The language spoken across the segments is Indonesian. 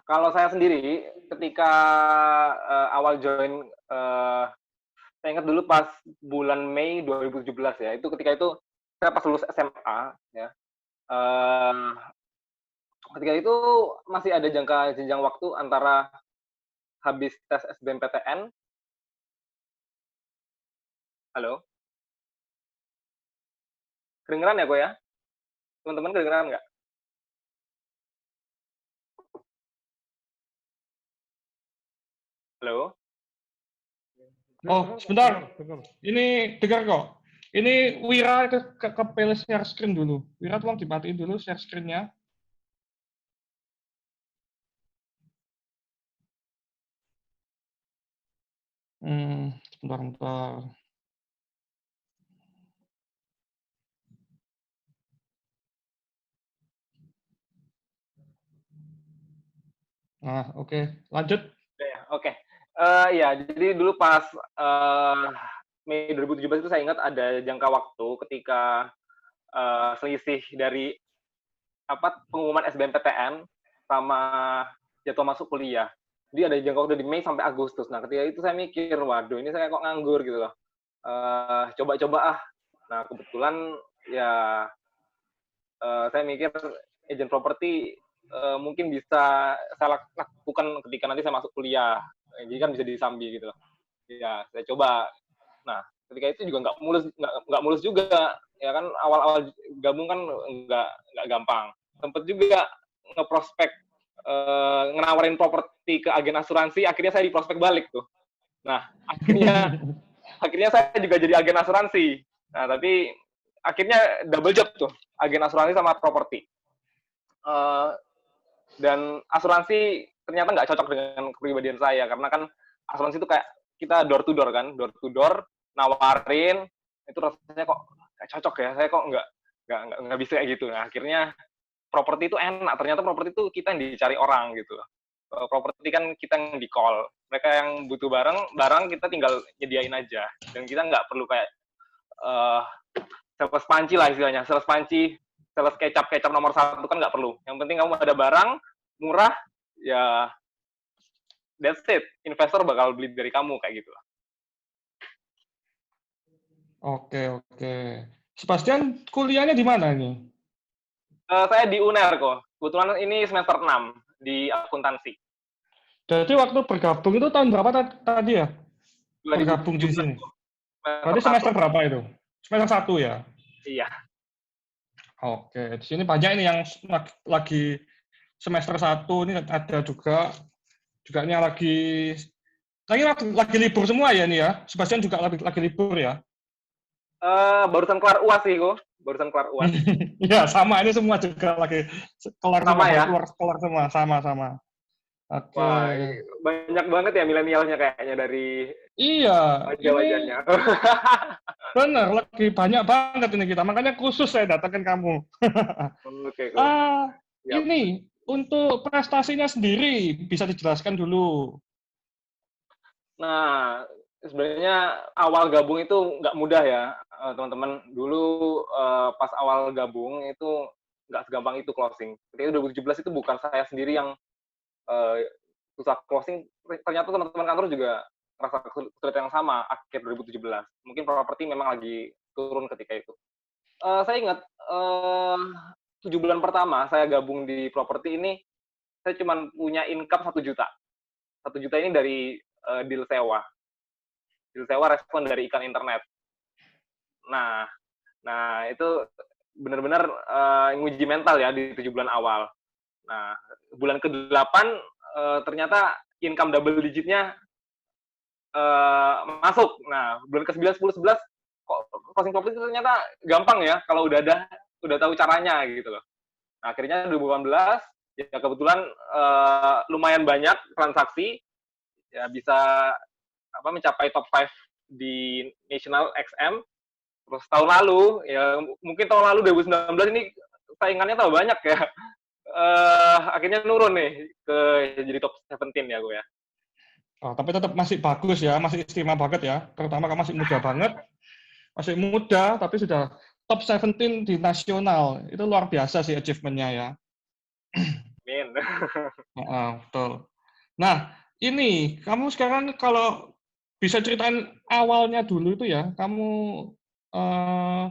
Kalau saya sendiri ketika awal join, saya ingat dulu pas bulan Mei 2017 ya, itu ketika itu saya pas lulus SMA ya, eee, ketika itu masih ada jangka jenjang waktu antara habis tes SBMPTN. Halo, kedengeran ya, Ko, ya? Teman-teman kedengeran nggak? Halo? Oh, sebentar. Ini dengar kok. Ini Wira ke pilih share screen dulu. Wira tolong dimatiin dulu share screen-nya. Sebentar. Nah, oke. Lanjut. Ya, oke. Iya, jadi dulu pas, Mei 2017 itu saya ingat ada jangka waktu ketika, selisih dari pengumuman SBMPTN sama jadwal masuk kuliah. Jadi ada jangka waktu di Mei sampai Agustus. Nah, ketika itu saya mikir, "Waduh, ini saya kok nganggur," gitu loh. Coba-coba ah. Nah, kebetulan ya, saya mikir agent properti, mungkin bisa saya lakukan ketika nanti saya masuk kuliah. Jadi kan bisa disambi gitu loh. Ya, saya coba. Nah, ketika itu juga nggak mulus juga, ya kan awal-awal gabung kan nggak gampang. Sempet juga ngeprospek, ngenawarin properti ke agen asuransi, akhirnya saya diprospek balik tuh. Nah, akhirnya saya juga jadi agen asuransi. Nah, tapi akhirnya double job tuh, agen asuransi sama properti. Dan asuransi ternyata nggak cocok dengan kepribadian saya, karena kan asuransi itu kayak kita door to door kan, door to door, nawarin, itu rasanya kok nggak cocok ya, saya kok nggak bisa kayak gitu. Nah, akhirnya properti itu enak, ternyata properti itu kita yang dicari orang gitu. Properti kan kita yang di call, mereka yang butuh barang kita tinggal nyediain aja, dan kita nggak perlu kayak uh, sales panci lah istilahnya, sales panci, sales kecap nomor satu kan nggak perlu. Yang penting kamu ada barang murah, ya that's it. Investor bakal beli dari kamu kayak gitu. Oke. Sebastian kuliahnya di mana nih? Saya di UNER kok. Kebetulan ini semester 6 di akuntansi. Jadi waktu bergabung itu tahun berapa tadi ya? Bergabung di 2017 sini. kok. Berarti semester berapa itu? Semester 1 ya? Iya. Oke, di sini banyak ini yang lagi semester 1, ini ada juga lagi libur semua ya ini ya. Sebastian juga lagi libur ya. Barusan kelar UAS sih kok. Barusan kelar UAS. Ya, sama ini semua juga lagi kelar sama semua, ya? kelar semua, sama. Oke. Wah, banyak banget ya milenialnya kayaknya dari Iya, ini wajah-wajahnya. benar, lagi banyak banget ini kita. Makanya khusus saya datangkan kamu. Oke, kok. Yap. Ini untuk prestasinya sendiri bisa dijelaskan dulu. Nah, sebenarnya awal gabung itu nggak mudah ya, teman-teman. Dulu pas awal gabung itu nggak segampang itu closing. Ketika 2017 itu bukan saya sendiri yang susah closing, ternyata teman-teman kantor juga merasa kesulitan yang sama akhir 2017. Mungkin properti memang lagi turun ketika itu. Saya ingat 7 bulan pertama saya gabung di properti ini, saya cuma punya income 1 juta. 1 juta ini dari deal sewa. Deal sewa respon dari iklan internet. Nah itu benar-benar nguji mental ya di 7 bulan awal. Nah, bulan ke-8 ternyata income double digitnya masuk. Nah, bulan ke-9, 10, 11 kok closing profit itu ternyata gampang ya kalau udah tahu caranya gitu loh. Nah, akhirnya 2018 ya kebetulan lumayan banyak transaksi, ya bisa mencapai top 5 di National XM. Terus tahun lalu, ya mungkin tahun lalu 2019 ini saingannya tambah banyak ya. Akhirnya nurun nih ke jadi top 17 ya gue ya. Oh, tapi tetap masih bagus ya, masih istimewa banget ya. Terutama kamu masih muda banget. Masih muda, tapi sudah top 17 di nasional. Itu luar biasa sih achievement-nya ya. Amin. Betul. Nah, ini kamu sekarang kalau bisa ceritain awalnya dulu itu ya, kamu eh,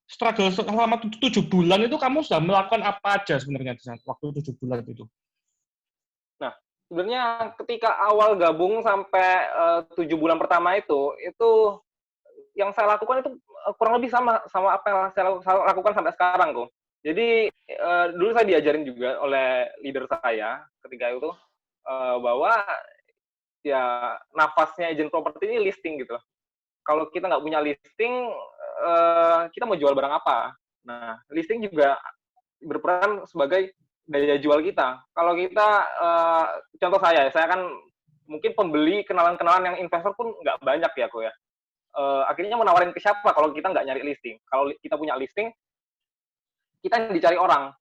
struggle selama 7 bulan itu kamu sudah melakukan apa aja sebenarnya di waktu 7 bulan itu? Nah, sebenarnya ketika awal gabung sampai 7 bulan pertama itu yang saya lakukan itu kurang lebih sama sama apa yang saya lakukan sampai sekarang kok. Jadi dulu saya diajarin juga oleh leader saya ketika itu bahwa ya nafasnya agent properti ini listing gitu. Kalau kita nggak punya listing, kita mau jual barang apa? Nah, listing juga berperan sebagai daya jual kita. Kalau kita, contoh saya kan mungkin pembeli kenalan-kenalan yang investor pun nggak banyak ya, kok ya. Akhirnya mau nawarin ke siapa kalau kita nggak nyari listing. Kalau kita punya listing, kita yang dicari orang.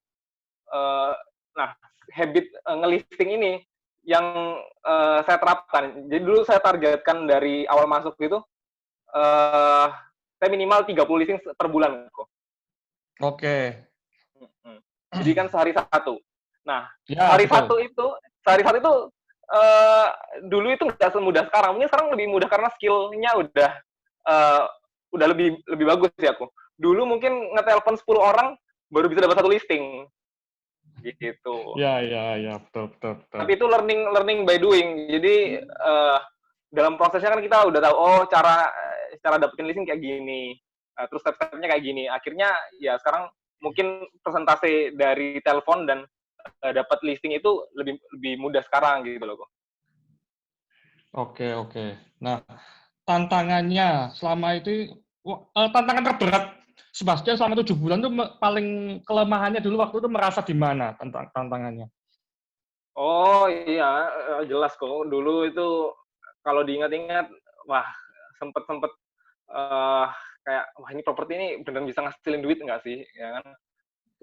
Uh, nah, habit ngelisting ini yang saya terapkan. Jadi dulu saya targetkan dari awal masuk gitu, saya minimal 30 listing per bulan kok. Oke. Jadi kan sehari satu. Nah, Ya, sehari betul. satu itu dulu itu nggak semudah sekarang. Mungkin sekarang lebih mudah karena skillnya udah lebih bagus ya aku. Dulu mungkin ngetelepon 10 orang baru bisa dapat satu listing. Gitu. Ya, betul. Tapi itu learning by doing. Jadi dalam prosesnya kan kita udah tahu, oh cara dapetin listing kayak gini, terus step-stepnya kayak gini. Akhirnya ya sekarang mungkin presentasi dari telepon dan dapat listing itu lebih mudah sekarang gitu loh. Oke. Nah, tantangannya selama itu, tantangan terberat Sebastian selama 7 bulan itu paling kelemahannya dulu waktu itu merasa di mana tantangannya? Oh iya, jelas kok. Dulu itu kalau diingat-ingat, wah sempet kayak wah ini properti ini beneran bisa ngasilin duit nggak sih, ya kan?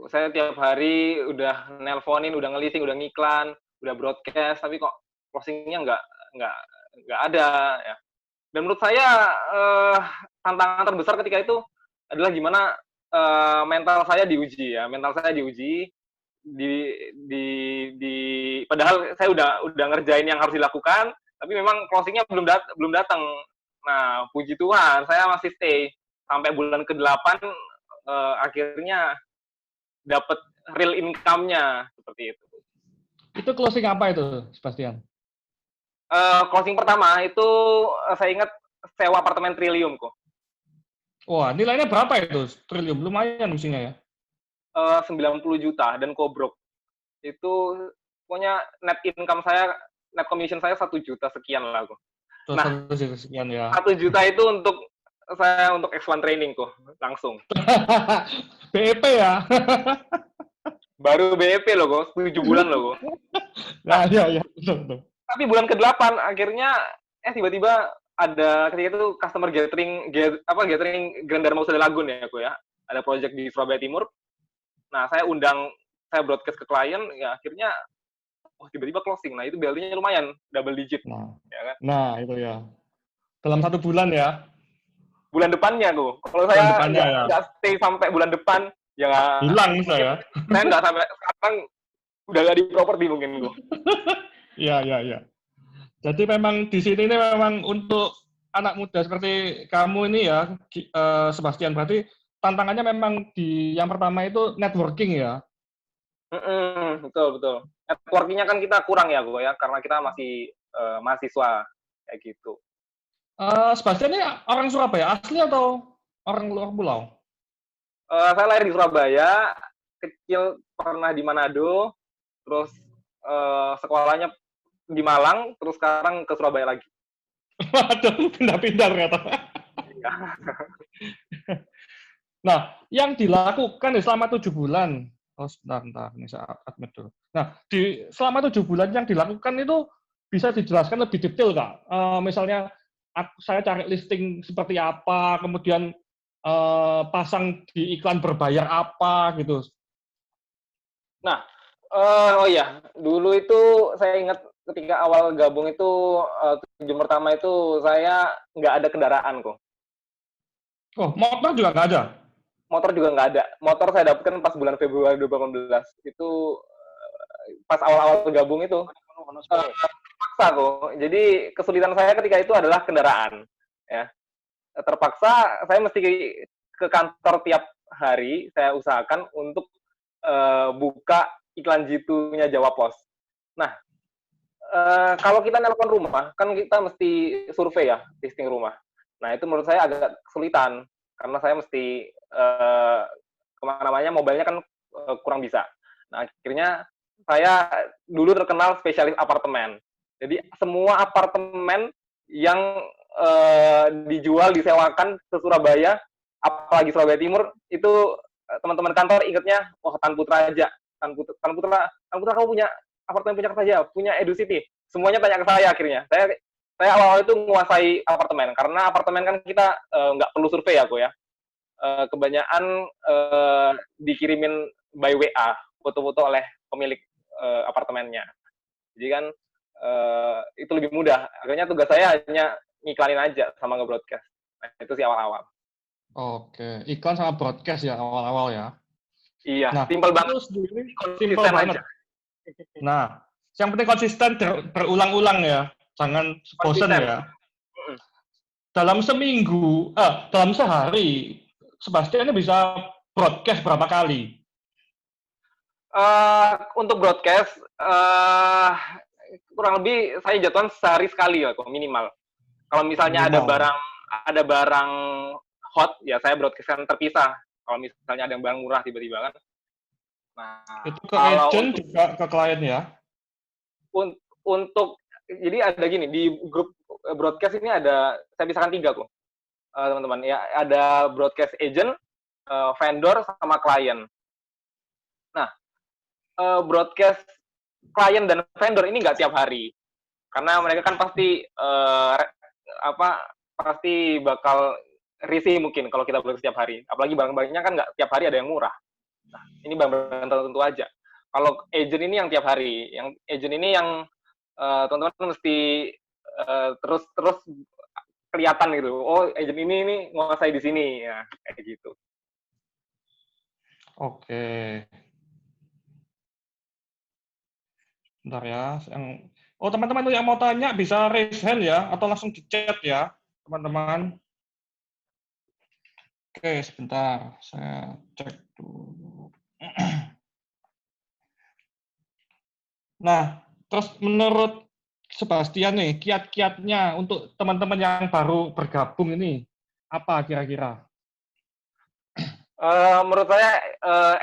Saya tiap hari udah nelponin, udah ngelisting, udah ngiklan, udah broadcast, tapi kok closingnya nggak nggak ada ya. Dan menurut saya tantangan terbesar ketika itu adalah gimana mental saya diuji ya, mental saya diuji di di di padahal saya udah ngerjain yang harus dilakukan, tapi memang closingnya belum datang. Nah, puji Tuhan saya masih stay sampai bulan ke-8 akhirnya dapat real income-nya seperti itu. Itu closing apa itu, Sebastian? Closing pertama itu saya ingat sewa apartemen Trilium kok. Wah, nilainya berapa itu? Triliun, lumayan mestinya ya. 90 juta dan kobrok. Itu pokoknya net income saya, net commission saya 1 juta sekian lah kok. Nah, 1 juta sekian ya. 1 juta itu untuk saya untuk X1 training kok, langsung. BEP ya? Baru BEP loh kok, 7 bulan loh kok. Nah, ya, betul. Tapi bulan ke-8 akhirnya tiba-tiba ada ketika itu customer gathering Grand Dharma Usada Lagun ya kok ya. Ada project di Surabaya Timur. Nah, saya broadcast ke klien, ya akhirnya tiba-tiba closing. Nah, itu BLT-nya lumayan, double digit. Nah, ya kan? itu ya. Dalam 1 bulan ya? Bulan depannya tuh. Kalau saya nggak stay sampai bulan depan, ya hilang saya. Saya nggak sampai sekarang udah nggak di properti mungkin gue. Iya. Jadi memang di sini ini memang untuk anak muda seperti kamu ini ya, Sebastian, berarti tantangannya memang yang pertama itu networking ya? Betul. Networking-nya kan kita kurang ya, gue ya, karena kita masih mahasiswa kayak gitu. Sebastian ini orang Surabaya asli atau orang luar pulau? Saya lahir di Surabaya, kecil pernah di Manado, terus sekolahnya di Malang, terus sekarang ke Surabaya lagi. Waduh, pindah-pindah ternyata. Nah, yang dilakukan selama 7 bulan, sebentar, ini saya admit dulu. Nah, selama 7 bulan yang dilakukan itu bisa dijelaskan lebih detail nggak? Misalnya, saya cari listing seperti apa, kemudian pasang di iklan berbayar apa, gitu. Nah, oh iya, dulu itu saya ingat ketika awal gabung itu, 7 pertama itu saya nggak ada kendaraan kok. Oh, motor juga nggak ada? Motor juga nggak ada. Motor saya dapatkan pas bulan Februari 2018. Itu pas awal-awal gabung itu terpaksa kok. Jadi kesulitan saya ketika itu adalah kendaraan. Ya, terpaksa saya mesti ke kantor tiap hari. Saya usahakan untuk buka iklan Jitu-nya Jawa Pos. Nah, kalau kita nelpon rumah, kan kita mesti survei ya, listing rumah. Nah, itu menurut saya agak kesulitan, karena saya mesti kemana-mana, mobilnya kan kurang bisa. Nah, akhirnya saya dulu terkenal spesialis apartemen. Jadi, semua apartemen yang dijual, disewakan ke Surabaya, apalagi Surabaya Timur, itu teman-teman kantor ingatnya, wah, Tan Putra aja. Tan Putra kamu punya apartemen punya saja, punya EduCity. Semuanya tanya ke saya akhirnya. Saya awal-awal itu menguasai apartemen, karena apartemen kan kita nggak perlu survei ya, ya. Kebanyakan dikirimin by WA, foto-foto oleh pemilik apartemennya. Jadi kan itu lebih mudah. Akhirnya tugas saya hanya ngiklanin aja sama nge-broadcast. Nah, itu sih awal-awal. Oke, iklan sama broadcast ya awal-awal ya. Iya, Nah, simpel banget. Simpel banget. Nah, yang penting konsisten berulang-ulang ya. Jangan bosan ya. Dalam seminggu, dalam sehari, Sebastian bisa broadcast berapa kali? Untuk broadcast, kurang lebih saya jadwal sehari sekali ya, minimal. Kalau misalnya ada barang hot, ya saya broadcast terpisah. Kalau misalnya ada barang murah tiba-tiba kan. Nah, itu ke agent juga ke klien ya? Untuk jadi ada gini, di grup broadcast ini ada, saya pisahkan 3 kok, teman-teman. Ya, ada broadcast agent, vendor, sama klien. Nah, broadcast klien dan vendor ini nggak tiap hari, karena mereka kan pasti pasti bakal risih mungkin kalau kita broadcast tiap hari. Apalagi barang-barangnya kan nggak tiap hari ada yang murah. Nah, ini barang-barang tertentu aja. Kalau agent ini yang tiap hari, yang agent ini yang teman-teman mesti terus kelihatan gitu. Oh, agent ini nguasai di sini ya, kayak gitu. Oke. Bentar ya. Teman-teman yang mau tanya bisa raise hand ya, atau langsung di chat ya, teman-teman. Oke, sebentar. Saya cek dulu. Nah, terus menurut Sebastian nih, kiat-kiatnya untuk teman-teman yang baru bergabung ini, apa kira-kira? Menurut saya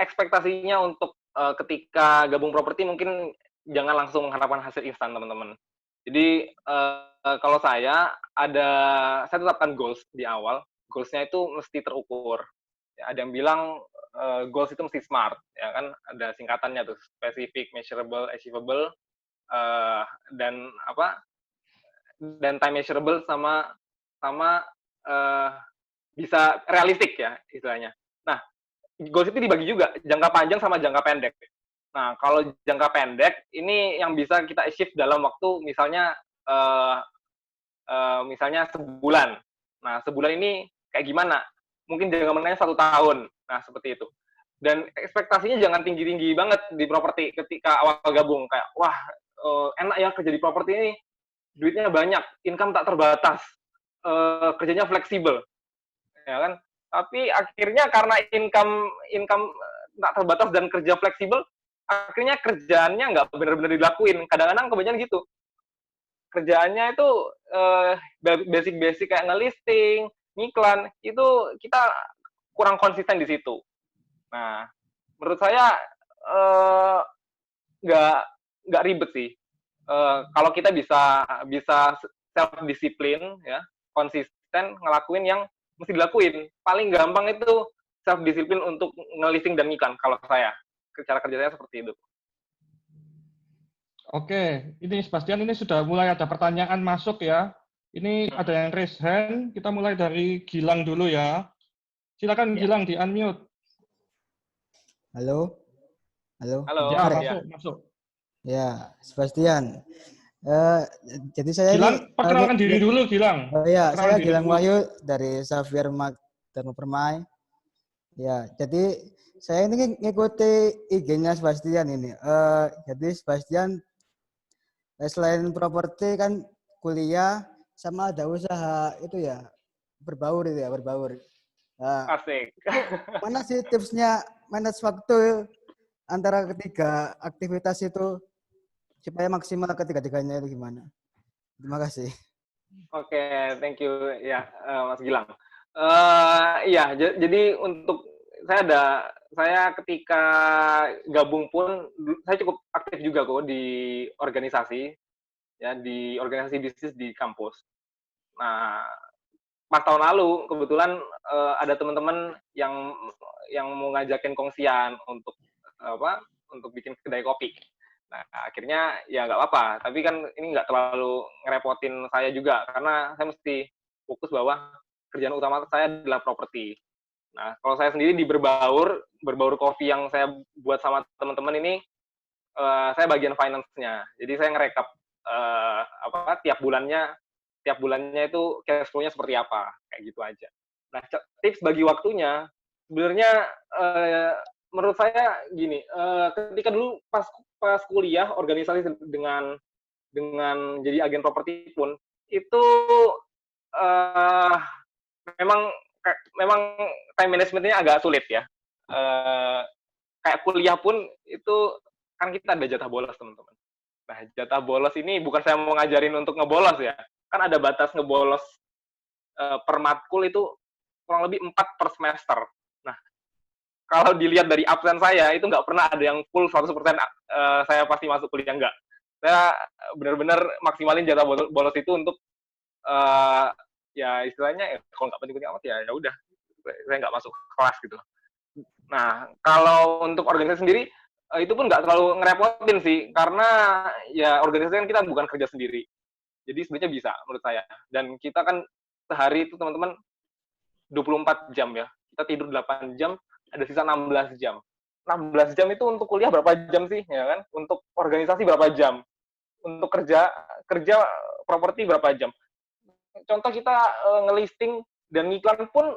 ekspektasinya untuk ketika gabung properti mungkin jangan langsung mengharapkan hasil instan, teman-teman. Jadi kalau saya tetapkan goals di awal. Goals-nya itu mesti terukur. Ya, ada yang bilang goals itu mesti SMART, ya kan? Ada singkatannya tuh, specific, measurable, achievable, dan time measurable sama bisa realistik ya istilahnya. Nah, goals itu dibagi juga jangka panjang sama jangka pendek. Nah, kalau jangka pendek ini yang bisa kita achieve dalam waktu misalnya sebulan. Nah, sebulan ini kayak gimana? Mungkin jangka menengahnya 1 tahun. Nah, seperti itu. Dan ekspektasinya jangan tinggi-tinggi banget di properti ketika awal gabung. Kayak, wah, enak ya kerja di properti ini, duitnya banyak, income tak terbatas, kerjanya fleksibel, ya kan? Tapi akhirnya karena income tak terbatas dan kerja fleksibel, akhirnya kerjaannya nggak benar-benar dilakuin. Kadang-kadang kebanyakan gitu. Kerjaannya itu basic-basic kayak ngelisting, ngiklan, itu kita kurang konsisten di situ. Nah, menurut saya nggak ribet sih. Kalau kita bisa self disiplin, ya, konsisten ngelakuin yang mesti dilakuin. Paling gampang itu self disiplin untuk ngelisting dan ngiklan. Kalau saya, cara kerja saya seperti itu. Oke, ini Sebastian ini sudah mulai ada pertanyaan masuk ya. Ini ada yang raise hand. Kita mulai dari Gilang dulu ya. Silakan ya. Gilang di unmute. Halo. Ya, masuk. Ya, Sebastian. Jadi saya Gilang, perkenalkan diri dulu, Gilang. Oh ya, saya Gilang Wahyu dari Xavier Mark Permai. Ya, jadi saya ini ngikuti IG-nya Sebastian ini. Jadi Sebastian selain properti kan kuliah sama ada usaha itu ya, berbaur itu ya, berbaur. Nah, Asik. itu mana sih tipsnya manage waktu antara ketiga aktivitas itu supaya maksimal ketiga-tiganya itu gimana? Terima kasih. Oke, thank you ya, Mas Gilang. Iya, jadi untuk saya ketika gabung pun saya cukup aktif juga kok di organisasi, ya di organisasi bisnis di kampus. Nah, pas tahun lalu kebetulan ada teman-teman yang mau ngajakin kongsian untuk apa? Untuk bikin kedai kopi. Nah, akhirnya ya nggak apa-apa. Tapi kan ini nggak terlalu ngerepotin saya juga karena saya mesti fokus bahwa kerjaan utama saya adalah properti. Nah, kalau saya sendiri di berbaur kopi yang saya buat sama teman-teman ini, saya bagian finance-nya. Jadi saya ngerekap apa tiap bulannya itu cash flow-nya seperti apa, kayak gitu aja. Nah, tips bagi waktunya sebenarnya menurut saya gini, ketika dulu pas kuliah organisasi dengan jadi agen properti pun itu uh, memang memang time managementnya agak sulit ya. Uh, Kayak kuliah pun itu kan kita ada jatah bolos teman-teman. Nah, jatah bolos ini bukan saya mau ngajarin untuk ngebolos ya. Kan ada batas ngebolos per matkul itu kurang lebih 4 per semester. Nah, kalau dilihat dari absen saya, itu nggak pernah ada yang full 100% saya pasti masuk kuliah, nggak. Saya benar-benar maksimalin jatah bolos itu untuk ya istilahnya kalau nggak penting-penting amat ya udah saya nggak masuk kelas gitu. Nah, kalau untuk organisasi sendiri, itu pun nggak terlalu ngerepotin sih, karena ya organisasi kan kita bukan kerja sendiri. Jadi sebenarnya bisa menurut saya. Dan kita kan sehari itu teman-teman 24 jam ya. Kita tidur 8 jam, ada sisa 16 jam. 16 jam itu untuk kuliah berapa jam sih, ya kan? Untuk organisasi berapa jam? Untuk kerja properti berapa jam? Contoh kita ngelisting dan ngiklan pun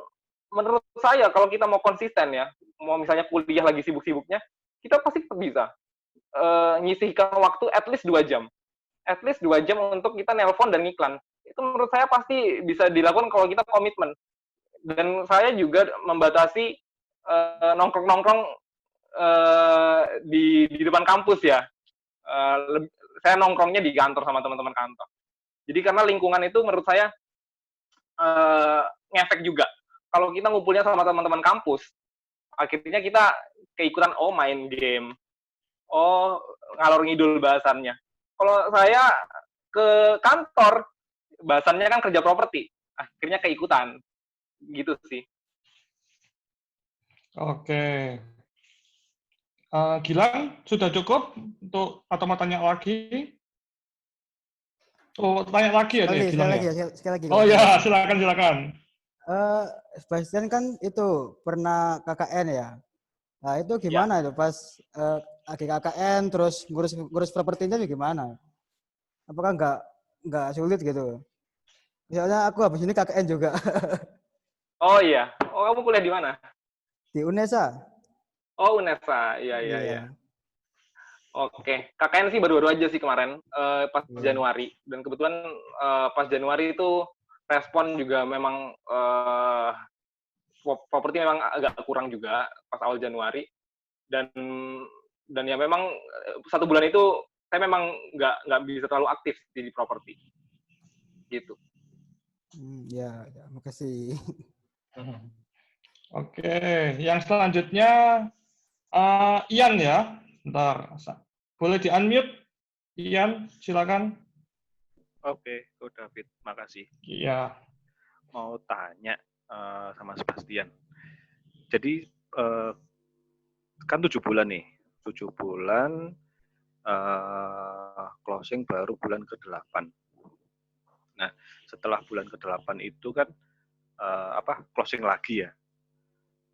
menurut saya kalau kita mau konsisten ya, mau misalnya kuliah lagi sibuk-sibuknya, kita pasti bisa nyisihkan waktu at least 2 jam. At least 2 jam untuk kita nelpon dan ngiklan. Itu menurut saya pasti bisa dilakukan kalau kita komitmen. Dan saya juga membatasi nongkrong-nongkrong di depan kampus ya. Saya nongkrongnya di kantor sama teman-teman kantor. Jadi karena lingkungan itu menurut saya ngefek juga. Kalau kita ngumpulnya sama teman-teman kampus, akhirnya kita keikutan main game, ngalor ngidul bahasannya. Kalau saya ke kantor, bahasannya kan kerja properti, akhirnya keikutan, gitu sih. Oke. Gilang, sudah cukup untuk atau mau tanya lagi? Oh, tanya lagi ya nih, Gilang ya? Sekali lagi. Oh ya, silakan. Sebastian kan itu pernah KKN ya. Nah, itu gimana itu pas lagi KKN terus ngurus propertinya juga gimana? Apakah nggak sulit gitu? Misalnya aku habis ini KKN juga. Oh iya. Oh, kamu kuliah di mana? Di UNESA. Oh, UNESA. Iya. Oke, KKN sih baru-baru aja sih kemarin, pas Januari. Dan kebetulan pas Januari itu respon juga memang properti memang agak kurang juga pas awal Januari. Dan ya memang 1 bulan itu saya memang nggak bisa terlalu aktif di properti. Gitu. Ya, makasih. Oke, yang selanjutnya Ian ya. Bentar, boleh di-unmute? Ian, silakan. Oke, David, makasih. Iya. Mau tanya sama Sebastian. Jadi kan 7 bulan nih, 7 bulan closing baru bulan ke-8. Nah, setelah bulan ke-8 itu kan closing lagi ya.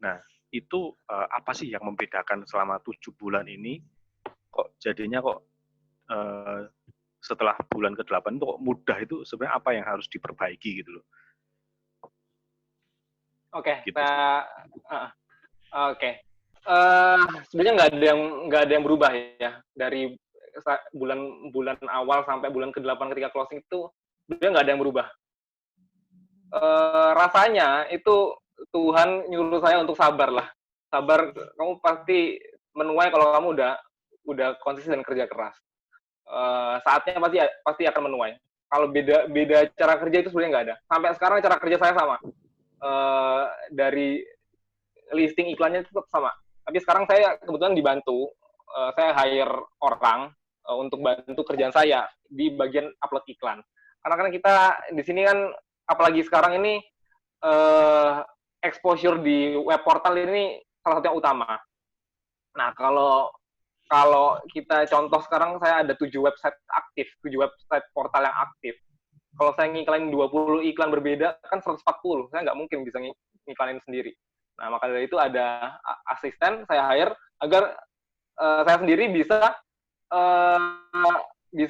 Nah, itu apa sih yang membedakan selama 7 bulan ini kok jadinya kok setelah bulan ke-8 itu kok mudah, itu sebenarnya apa yang harus diperbaiki gitu loh. Oke, gitu. Oke. Sebenarnya nggak ada yang berubah ya dari bulan awal sampai bulan ke-8 ketika closing itu sebenarnya nggak ada yang berubah. Rasanya itu Tuhan nyuruh saya untuk sabar lah. Sabar, kamu pasti menuai kalau kamu udah konsisten kerja keras. Saatnya pasti akan menuai. Kalau beda cara kerja itu sebenarnya nggak ada. Sampai sekarang cara kerja saya sama. Dari listing iklannya tetap sama. Tapi sekarang saya kebetulan dibantu, saya hire orang untuk bantu kerjaan saya di bagian upload iklan. Karena kan kita di sini kan, apalagi sekarang ini exposure di web portal ini salah satu yang utama. Nah, kalau kita contoh sekarang saya ada 7 website aktif, 7 website portal yang aktif. Kalau saya ngiklanin 20 iklan berbeda, kan 140. Saya nggak mungkin bisa ngiklanin sendiri. Nah, maka dari itu ada asisten saya hire agar saya sendiri bisa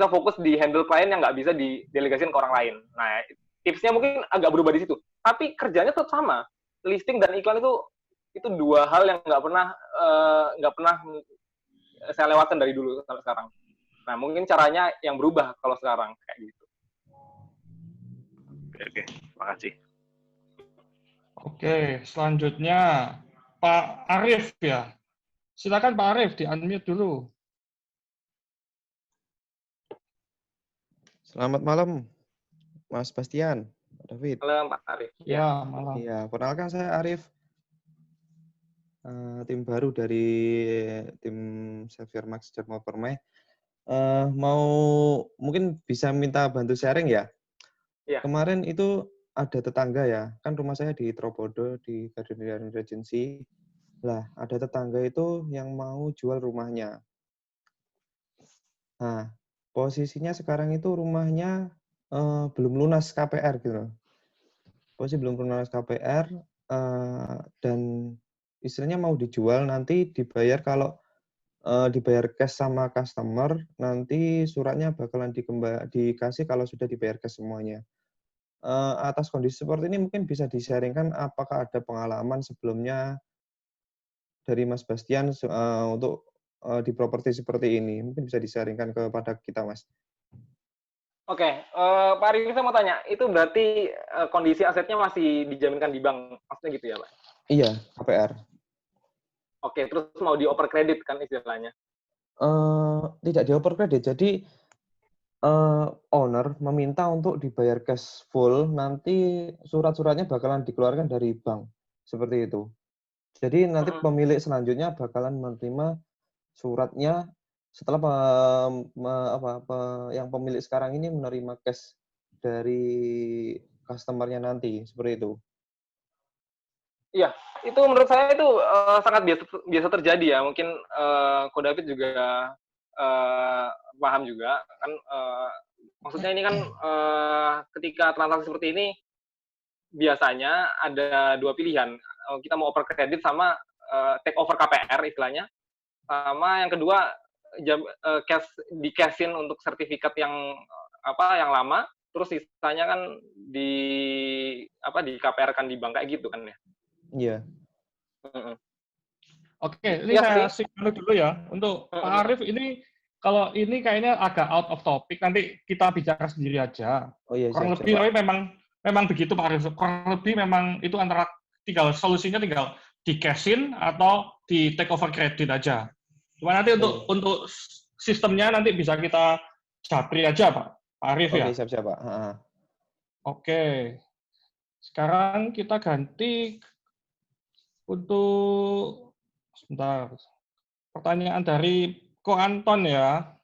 fokus di handle klien yang nggak bisa didelegasikan ke orang lain. Nah, tipsnya mungkin agak berubah di situ. Tapi kerjanya tetap sama. Listing dan iklan itu dua hal yang nggak pernah saya lewatkan dari dulu sampai sekarang. Nah, mungkin caranya yang berubah kalau sekarang kayak gitu. Oke, makasih. Oke, selanjutnya Pak Arif ya. Silakan Pak Arif, di-unmute dulu. Selamat malam, Mas Bastian, Pak David. Halo, Pak Arif. Ya, malam. Iya, perkenalkan saya Arif, tim baru dari tim Xavier Max Jerman Permai. Mau mungkin bisa minta bantu sharing ya? Iya. Kemarin itu ada tetangga ya, kan rumah saya di Tropodo di Guardian Regency. Lah, ada tetangga itu yang mau jual rumahnya. Nah, posisinya sekarang itu rumahnya belum lunas KPR gitu. Posisi belum lunas KPR dan istilahnya mau dijual, nanti dibayar kalau dibayar cash sama customer, nanti suratnya bakalan dikasih kalau sudah dibayar cash semuanya. Atas kondisi seperti ini mungkin bisa di-sharingkan apakah ada pengalaman sebelumnya dari Mas Bastian untuk di properti seperti ini. Mungkin bisa di-sharingkan kepada kita, Mas. Oke, Pak Arif, saya mau tanya, itu berarti kondisi asetnya masih dijaminkan di bank, maksudnya gitu ya, Pak? Iya, KPR. Oke, terus mau dioper kredit kan istilahnya? Tidak dioper kredit, jadi owner meminta untuk dibayar cash full, nanti surat-suratnya bakalan dikeluarkan dari bank, seperti itu. Jadi nanti pemilik selanjutnya bakalan menerima suratnya setelah yang pemilik sekarang ini menerima cash dari customer-nya nanti, seperti itu. Iya, itu menurut saya itu sangat biasa terjadi ya. Mungkin Ko David juga paham juga kan. Maksudnya ini kan ketika transaksi seperti ini biasanya ada dua pilihan. Kita mau oper kredit sama take over KPR istilahnya. Sama yang kedua di cashin untuk sertifikat yang lama, terus sisanya kan di KPR-kan di bank kayak gitu kan ya. Iya. Oke, ini saya simak dulu ya. Untuk Pak Arif ini, kalau ini kayaknya agak out of topic, nanti kita bicara sendiri aja. Oh iya, kurang lebih, tapi memang begitu Pak Arif. Kurang lebih memang itu antara solusinya tinggal di cash-in atau di take over kredit aja. Cuma nanti untuk sistemnya nanti bisa kita japri aja Pak Arif ya. Oke, siap-siap Pak. Oke. Sekarang kita ganti untuk sebentar. Pertanyaan dari Ko Anton ya.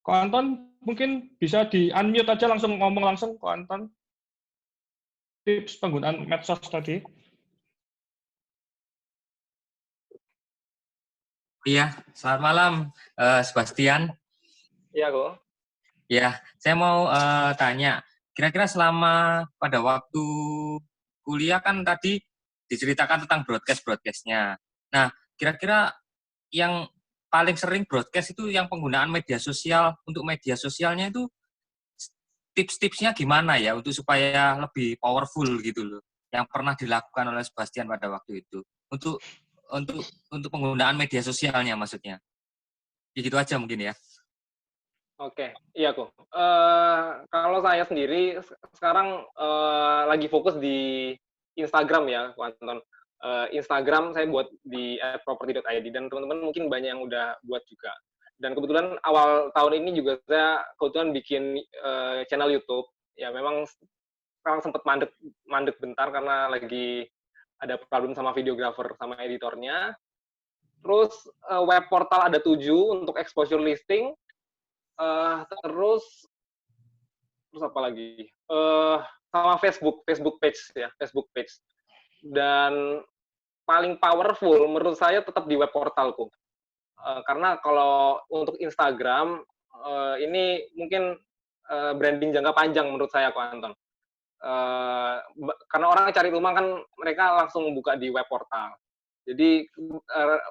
Ko Anton mungkin bisa di-unmute aja langsung ngomong langsung Ko Anton. Tips penggunaan medsos tadi. Iya, selamat malam Sebastian. Iya, Ko. Ya, saya mau tanya, kira-kira selama pada waktu kuliah kan tadi diceritakan tentang broadcast-broadcastnya. Nah, kira-kira yang paling sering broadcast itu yang penggunaan media sosial, untuk media sosialnya itu tips-tipsnya gimana ya untuk supaya lebih powerful gitu loh, yang pernah dilakukan oleh Sebastian pada waktu itu. Untuk untuk penggunaan media sosialnya maksudnya. Ya gitu aja mungkin ya. Oke, iya kok. Kalau saya sendiri sekarang lagi fokus di Instagram ya, Ko Anton. Instagram saya buat di @property.id dan teman-teman mungkin banyak yang udah buat juga. Dan kebetulan awal tahun ini juga saya kebetulan bikin channel YouTube. Ya memang sekarang sempat mandek bentar karena lagi ada problem sama videographer sama editornya. Terus web portal ada 7 untuk exposure listing. Terus apa lagi? Sama Facebook page ya, Facebook page. Dan paling powerful menurut saya tetap di web portalku. Karena kalau untuk Instagram ini mungkin branding jangka panjang menurut saya, Ko Anton. Karena orang cari rumah kan mereka langsung buka di web portal. Jadi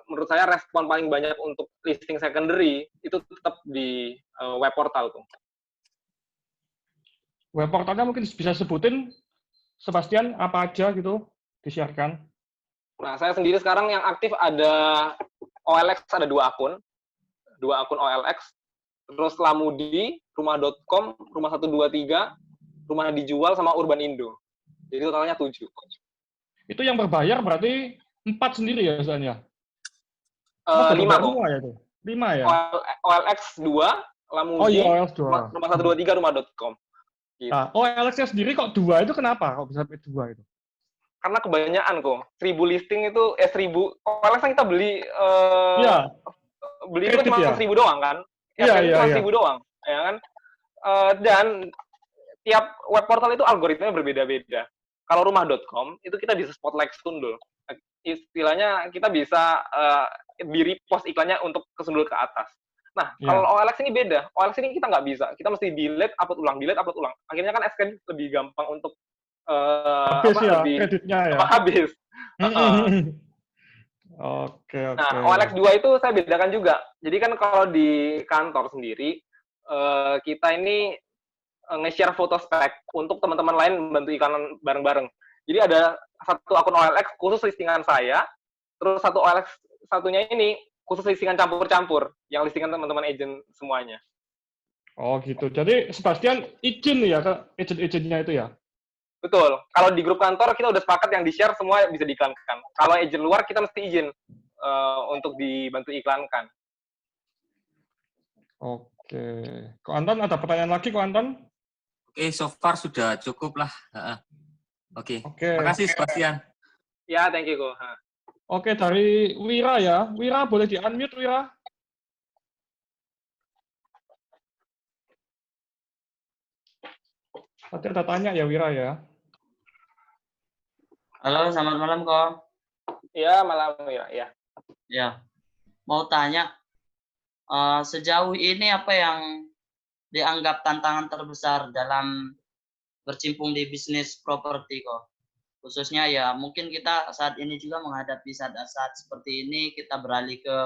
menurut saya respon paling banyak untuk listing secondary itu tetap di web portal tuh. Web portalnya mungkin bisa sebutin, Sebastian, apa aja gitu disiarkan? Nah, saya sendiri sekarang yang aktif ada OLX, ada 2 akun OLX, terus Lamudi, rumah.com, rumah 123, rumah dijual, sama Urban Indo. Jadi totalnya 7. Itu yang berbayar berarti 4 sendiri ya misalnya? 5 kok. 5 ya itu? 5 ya? OLX 2, Lamudi, oh, iya, OLX 2. rumah 123, rumah.com. Gitu. Nah, OLX-nya sendiri kok 2 itu kenapa? Kok bisa sampai 2 itu? Karena kebanyakan kok. 1000 listing itu, 1000, OLX kan kita beli, Iya. beli itu cuma ya? 1000 doang kan? Iya. 1000 doang, ya kan? Dan tiap web portal itu algoritmanya berbeda-beda. Kalau rumah.com, itu kita bisa spotlight sundul. Istilahnya kita bisa di-repost iklannya untuk kesundul ke atas. Nah, kalau OLX ini beda. OLX ini kita nggak bisa. Kita mesti delete, upload ulang. Akhirnya kan SKN lebih gampang untuk habis ya, kreditnya ya. Habis. Oke. Nah, OLX 2 itu saya bedakan juga. Jadi kan kalau di kantor sendiri, kita ini nge-share foto spek untuk teman-teman lain membantu iklan bareng-bareng. Jadi ada satu akun OLX khusus listingan saya, terus satu OLX satunya ini khusus listingan campur-campur, yang listingan teman-teman agent semuanya. Oh gitu. Jadi Sebastian izin ya ke agent-agentnya itu ya? Betul. Kalau di grup kantor kita udah sepakat yang di-share semua bisa diiklankan. Kalau agent luar kita mesti izin untuk dibantu iklankan. Oke. Ko Anton ada pertanyaan lagi, Ko Anton? Oke, so far sudah cukup lah. Oke. Terima kasih Sebastian. Ya, thank you, Ko. Oke, dari Wira ya. Wira, boleh di-unmute, Wira? Tadi ada tanya ya, Wira ya? Halo, selamat malam, Ko. Ya, malam, Wira. Ya. Ya, mau tanya, sejauh ini apa yang dianggap tantangan terbesar dalam bercimpung di bisnis properti, Ko? Khususnya ya mungkin kita saat ini juga menghadapi saat-saat seperti ini, kita beralih ke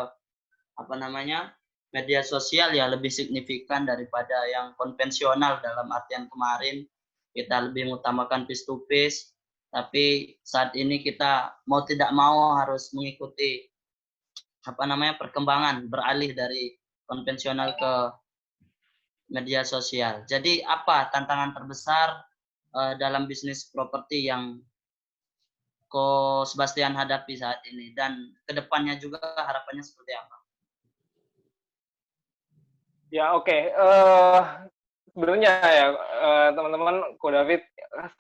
media sosial ya lebih signifikan daripada yang konvensional. Dalam artian kemarin kita lebih mengutamakan face to face, tapi saat ini kita mau tidak mau harus mengikuti perkembangan, beralih dari konvensional ke media sosial. Jadi apa tantangan terbesar dalam bisnis properti yang Ko Sebastian hadapi saat ini, dan kedepannya juga harapannya seperti apa? Ya, oke. Sebenarnya ya, teman-teman, Ko David,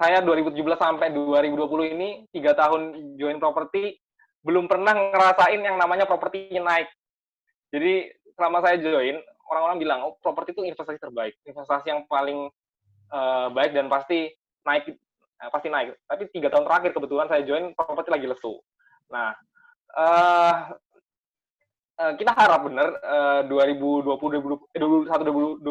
saya 2017 sampai 2020 ini 3 tahun join properti, belum pernah ngerasain yang namanya properti naik. Jadi selama saya join, orang-orang bilang, oh properti itu investasi terbaik, investasi yang paling baik dan pasti naik. Tapi 3 tahun terakhir kebetulan saya join, properti lagi lesu. Nah, kita harap benar 2021-2022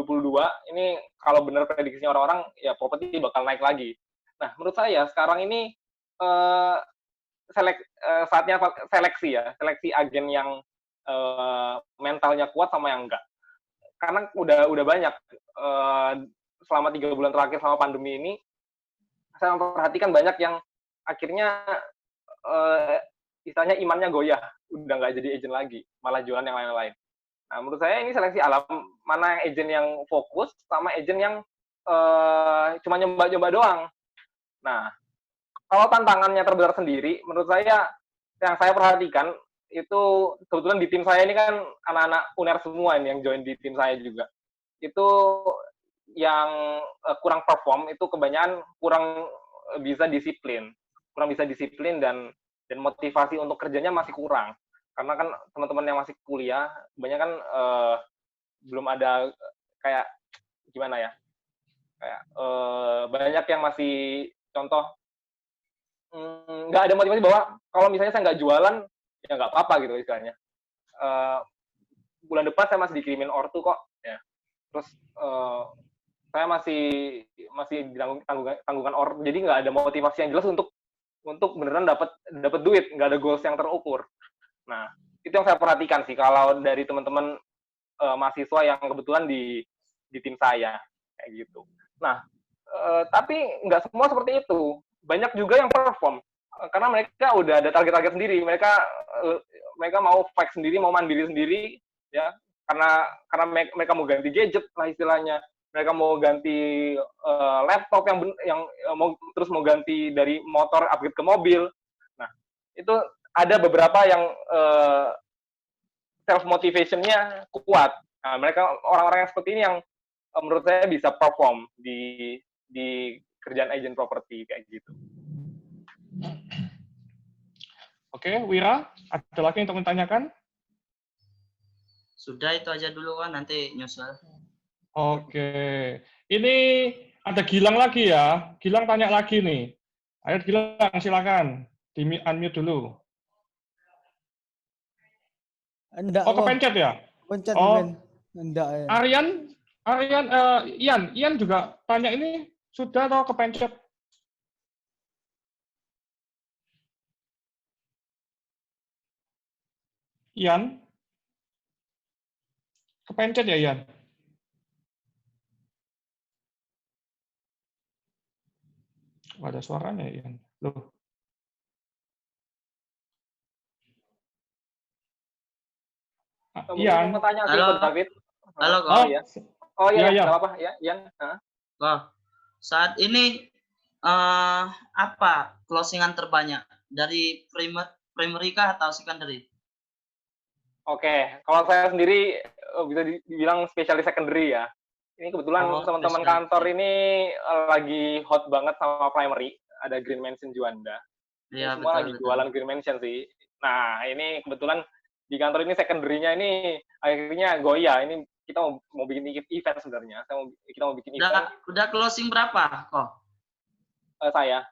ini kalau benar prediksinya orang-orang, ya properti bakal naik lagi. Nah, menurut saya sekarang ini saatnya seleksi agen yang mentalnya kuat sama yang enggak. Karena udah banyak selama 3 bulan terakhir selama pandemi ini, saya memperhatikan banyak yang akhirnya istilahnya imannya goyah, udah nggak jadi agent lagi, malah jualan yang lain-lain. Nah, menurut saya ini seleksi alam, mana agent yang fokus sama agent yang cuma nyoba-nyoba doang. Nah, kalau tantangannya terbesar sendiri, menurut saya yang saya perhatikan itu kebetulan di tim saya ini kan anak-anak UNER semua ini yang join di tim saya juga. Itu yang kurang perform itu kebanyakan kurang bisa disiplin dan motivasi untuk kerjanya masih kurang. Karena kan teman-teman yang masih kuliah banyak kan belum ada kayak gimana ya? Kayak banyak yang masih contoh nggak ada motivasi bahwa kalau misalnya saya nggak jualan ya nggak apa-apa gitu istilahnya. Bulan depan saya masih dikirimin ortu kok ya. Terus saya masih tanggungan ortu, jadi nggak ada motivasi yang jelas untuk beneran dapat duit, nggak ada goals yang terukur. Nah, itu yang saya perhatikan sih kalau dari teman-teman mahasiswa yang kebetulan di tim saya kayak gitu. Nah, tapi nggak semua seperti itu. Banyak juga yang perform karena mereka udah ada target-target sendiri. Mereka mau fight sendiri, mau mandiri sendiri, ya. Karena mereka mau ganti gadget lah istilahnya. Mereka mau ganti laptop yang mau ganti dari motor upgrade ke mobil. Nah, itu ada beberapa yang self motivation-nya kuat. Nah, mereka orang-orang yang seperti ini yang menurut saya bisa perform di kerjaan agent properti kayak gitu. Oke, Wira, ada lagi yang ingin tanyakan? Sudah itu aja dulu kan, nanti nyusul. Oke, ini ada Gilang lagi ya. Gilang tanya lagi nih. Ayo Gilang, silakan. Di unmute dulu. Enggak. Oh, kepencet ya? Pencet Oh, enggak ya. Ian juga tanya ini sudah atau kepencet? Ian? Kepencet ya, Ian? Nggak ada suaranya, Ian. Loh. Ian? Mau tanya sih, Halo. David. Halo, kok. Oh, iya. Oh iya, iya. nggak apa-apa ya, Ian. Kok, saat ini apa closingan terbanyak dari primary kah atau secondary? Oke, kalau saya sendiri bisa dibilang spesialis secondary ya. Ini kebetulan teman-teman kantor ini lagi hot banget sama primary. Ada Green Mansion Juanda. Iya, Semua lagi jualan Green Mansion sih. Nah, ini kebetulan di kantor ini secondary-nya ini akhirnya goyah. Ini kita mau bikin event sebenarnya. Kita mau bikin event. Udah closing berapa kok? Saya.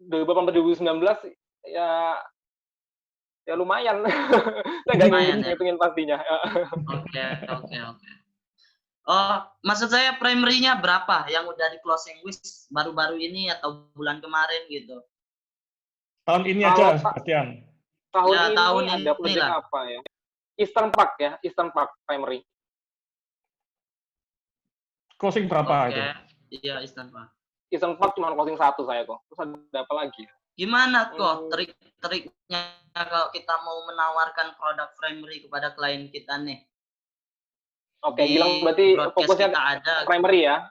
2018-2019 ya lumayan. Saya nggak ngitungin pastinya. Oke. Oh, maksud saya primary-nya berapa yang udah di closing wis baru-baru ini atau bulan kemarin gitu? Tahun ini aja, Sebastian. Tahun ini ada project apa ya? Eastern Park primary. Closing berapa itu? Iya, Eastern Park. Eastern Park cuma closing 1 saya kok. Terus ada apa lagi? Gimana kok trik-triknya kalau kita mau menawarkan produk primary kepada klien kita nih? Oke, bilang berarti fokusnya primary ya?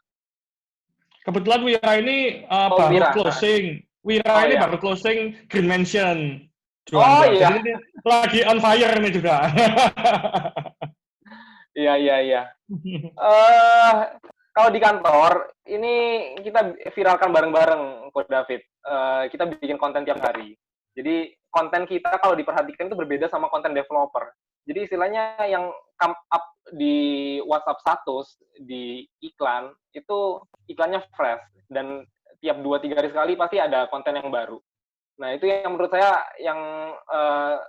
Kebetulan Wira ini baru closing. Wira ini baru closing Green Mansion. Oh iya. Jadi lagi on fire ini juga. Iya. Kalau di kantor, ini kita viralkan bareng-bareng, Coach David. Kita bikin konten tiap hari. Jadi konten kita kalau diperhatikan itu berbeda sama konten developer. Jadi istilahnya yang come up di WhatsApp status, di iklan, itu iklannya fresh. Dan tiap 2-3 hari sekali pasti ada konten yang baru. Nah, itu yang menurut saya yang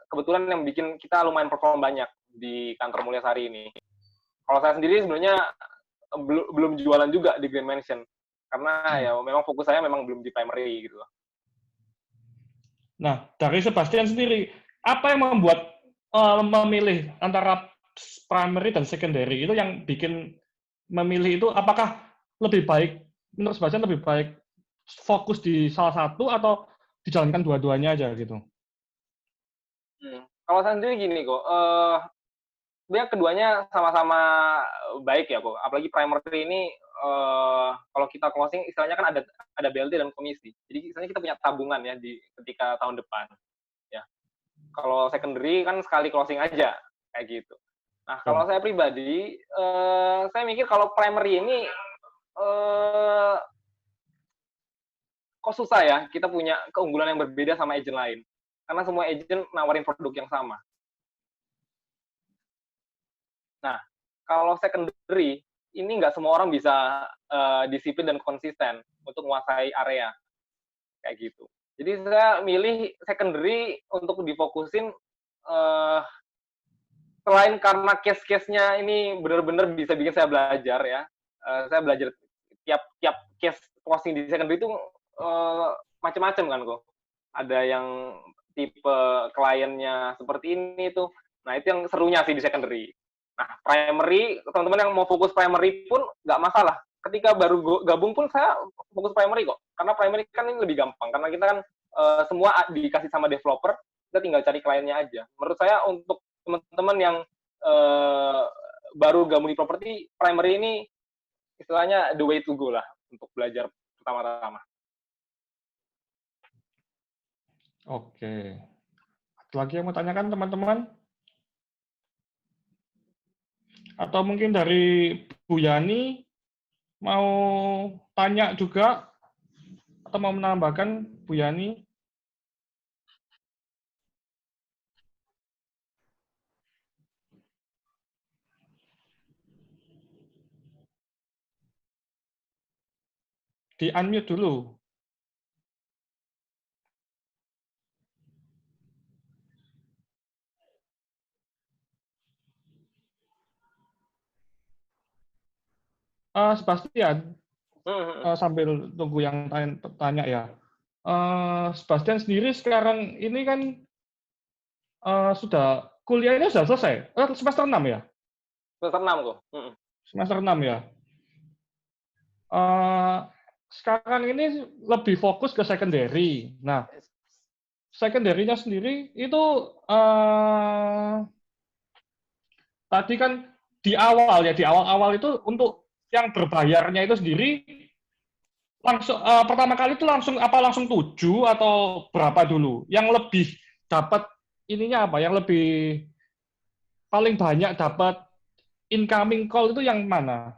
kebetulan yang bikin kita lumayan perform banyak di kantor Mulyasari ini. Kalau saya sendiri sebenarnya belum jualan juga di Green Mansion. Karena ya memang fokus saya memang belum di primary gitu loh. Nah, dari Sebastian sendiri, apa yang membuat memilih antara primary dan secondary itu yang bikin memilih itu apakah lebih baik menurut Sebastian lebih baik fokus di salah satu atau dijalankan dua-duanya aja gitu? Kalau saya sendiri gini kok, dia keduanya sama-sama baik ya kok. Apalagi primary ini kalau kita closing istilahnya kan ada BLT dan komisi. Jadi istilahnya kita punya tabungan ya di ketika tahun depan. Ya. Kalau secondary kan sekali closing aja kayak gitu. Nah, kalau saya pribadi, saya mikir kalau primary ini kok susah ya kita punya keunggulan yang berbeda sama agent lain. Karena semua agent nawarin produk yang sama. Nah, kalau secondary, ini nggak semua orang bisa disiplin dan konsisten untuk menguasai area. Kayak gitu. Jadi saya milih secondary untuk difokusin selain karena case-case-nya ini benar-benar bisa bikin saya belajar ya. Saya belajar tiap case closing di secondary itu macam-macam kan kok. Ada yang tipe kliennya seperti ini tuh. Nah, itu yang serunya sih di secondary. Nah, primary, teman-teman yang mau fokus primary pun nggak masalah. Ketika baru gabung pun saya fokus primary kok. Karena primary kan ini lebih gampang. Karena kita kan semua dikasih sama developer, kita tinggal cari kliennya aja. Menurut saya untuk teman-teman yang baru gabung di properti, primary ini istilahnya the way to go lah untuk belajar pertama-tama. Oke. Ada lagi yang mau tanyakan teman-teman? Atau mungkin dari Bu Yani mau tanya juga? Atau mau menambahkan Bu Yani? Di-unmute dulu. Sebastian, sambil tunggu yang tanya ya. Sebastian sendiri sekarang ini kan sudah kuliahnya sudah selesai. Semester 6 ya? Semester 6 kok. Semester 6 ya. Sekarang ini lebih fokus ke secondary. Nah, secondary-nya sendiri itu tadi kan di awal itu untuk yang berbayarnya itu sendiri langsung pertama kali itu langsung 7 atau berapa dulu? Yang lebih dapat ininya apa? Yang lebih paling banyak dapat incoming call itu yang mana?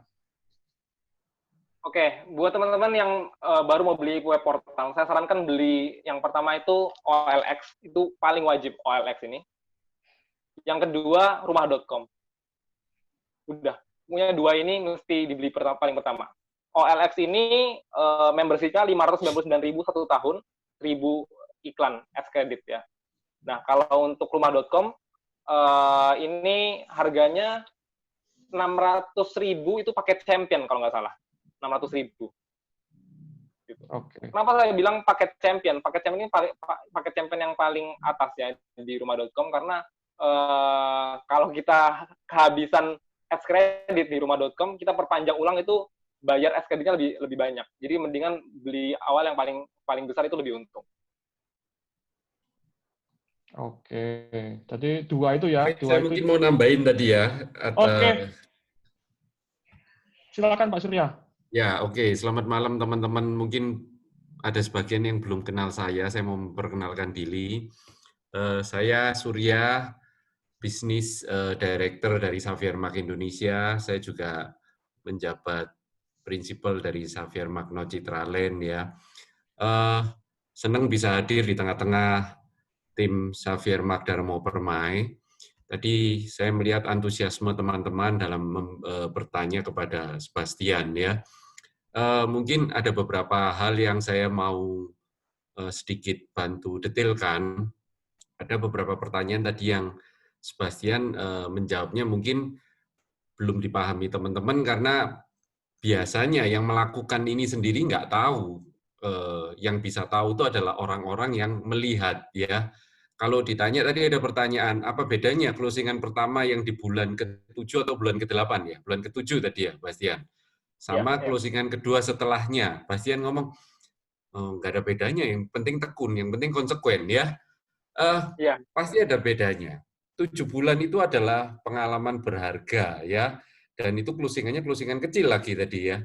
Oke, buat teman-teman yang baru mau beli web portal, saya sarankan beli yang pertama itu OLX, itu paling wajib OLX ini. Yang kedua, rumah.com. Udah, punya dua ini mesti dibeli paling pertama. OLX ini membership-nya 599.000 satu tahun, 1.000 iklan ads credit ya. Nah, kalau untuk rumah.com ini harganya 600.000 itu paket champion kalau nggak salah. 600.000. Gitu. Okay. Kenapa saya bilang paket champion? Paket champion ini paket champion yang paling atas ya di rumah.com karena kalau kita kehabisan ads credit di rumah.com, kita perpanjang ulang itu bayar ads creditnya lebih banyak. Jadi mendingan beli awal yang paling besar itu lebih untung. Oke, tadi dua itu ya. Saya mungkin mau nambahin tadi ya. Oke. Silakan Pak Surya. Ya, oke. Selamat malam teman-teman. Mungkin ada sebagian yang belum kenal saya mau memperkenalkan diri. Saya Surya, Business Director dari Xavier Mark Indonesia. Saya juga menjabat Principal dari Xavier Mark No Citraland ya. Senang bisa hadir di tengah-tengah tim Xavier Mark Darmo Permai. Tadi saya melihat antusiasme teman-teman dalam bertanya kepada Sebastian ya. Mungkin ada beberapa hal yang saya mau sedikit bantu detailkan. Ada beberapa pertanyaan tadi yang Sebastian menjawabnya mungkin belum dipahami teman-teman karena biasanya yang melakukan ini sendiri nggak tahu. Yang bisa tahu itu adalah orang-orang yang melihat ya. Kalau ditanya tadi ada pertanyaan, apa bedanya closingan pertama yang di bulan ke-7 atau bulan ke-8 ya? Bulan ke-7 tadi ya, Bastian. Sama closingan kedua setelahnya. Bastian ngomong, nggak ada bedanya. Yang penting tekun, yang penting konsekuen ya. Iya. Pasti ada bedanya. 7 bulan itu adalah pengalaman berharga ya, dan itu closingan kecil lagi tadi ya.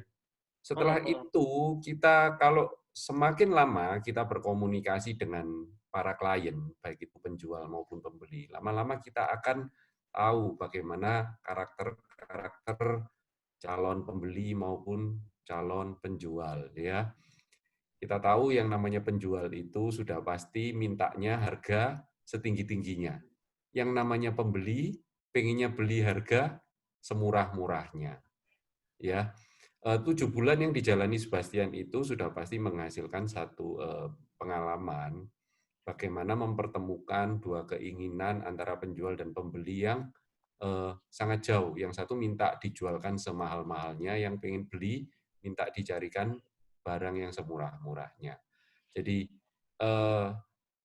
Setelah itu kita kalau semakin lama kita berkomunikasi dengan para klien, baik itu penjual maupun pembeli, lama-lama kita akan tahu bagaimana karakter calon pembeli maupun calon penjual ya. Kita tahu yang namanya penjual itu sudah pasti mintanya harga setinggi-tingginya. Yang namanya pembeli pengennya beli harga semurah-murahnya. Ya, 7 bulan yang dijalani Sebastian itu sudah pasti menghasilkan satu pengalaman bagaimana mempertemukan dua keinginan antara penjual dan pembeli yang sangat jauh. Yang satu minta dijualkan semahal-mahalnya, yang pengen beli minta dicarikan barang yang semurah-murahnya. Jadi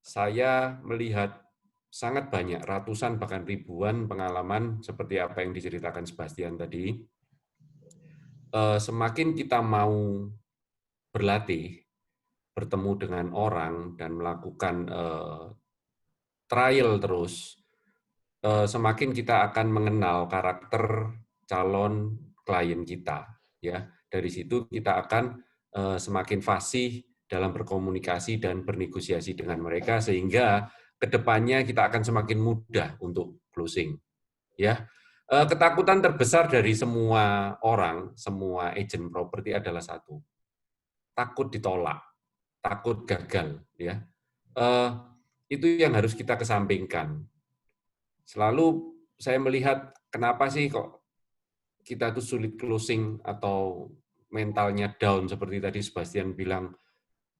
saya melihat sangat banyak, ratusan bahkan ribuan pengalaman seperti apa yang diceritakan Sebastian tadi. Semakin kita mau berlatih, bertemu dengan orang dan melakukan trial terus, semakin kita akan mengenal karakter calon klien kita. Ya, dari situ kita akan semakin fasih dalam berkomunikasi dan bernegosiasi dengan mereka sehingga kedepannya kita akan semakin mudah untuk closing. Ya. Ketakutan terbesar dari semua orang, semua agent properti adalah satu, takut ditolak, takut gagal. Ya, itu yang harus kita kesampingkan. Selalu saya melihat kenapa sih kok kita tuh sulit closing atau mentalnya down seperti tadi Sebastian bilang,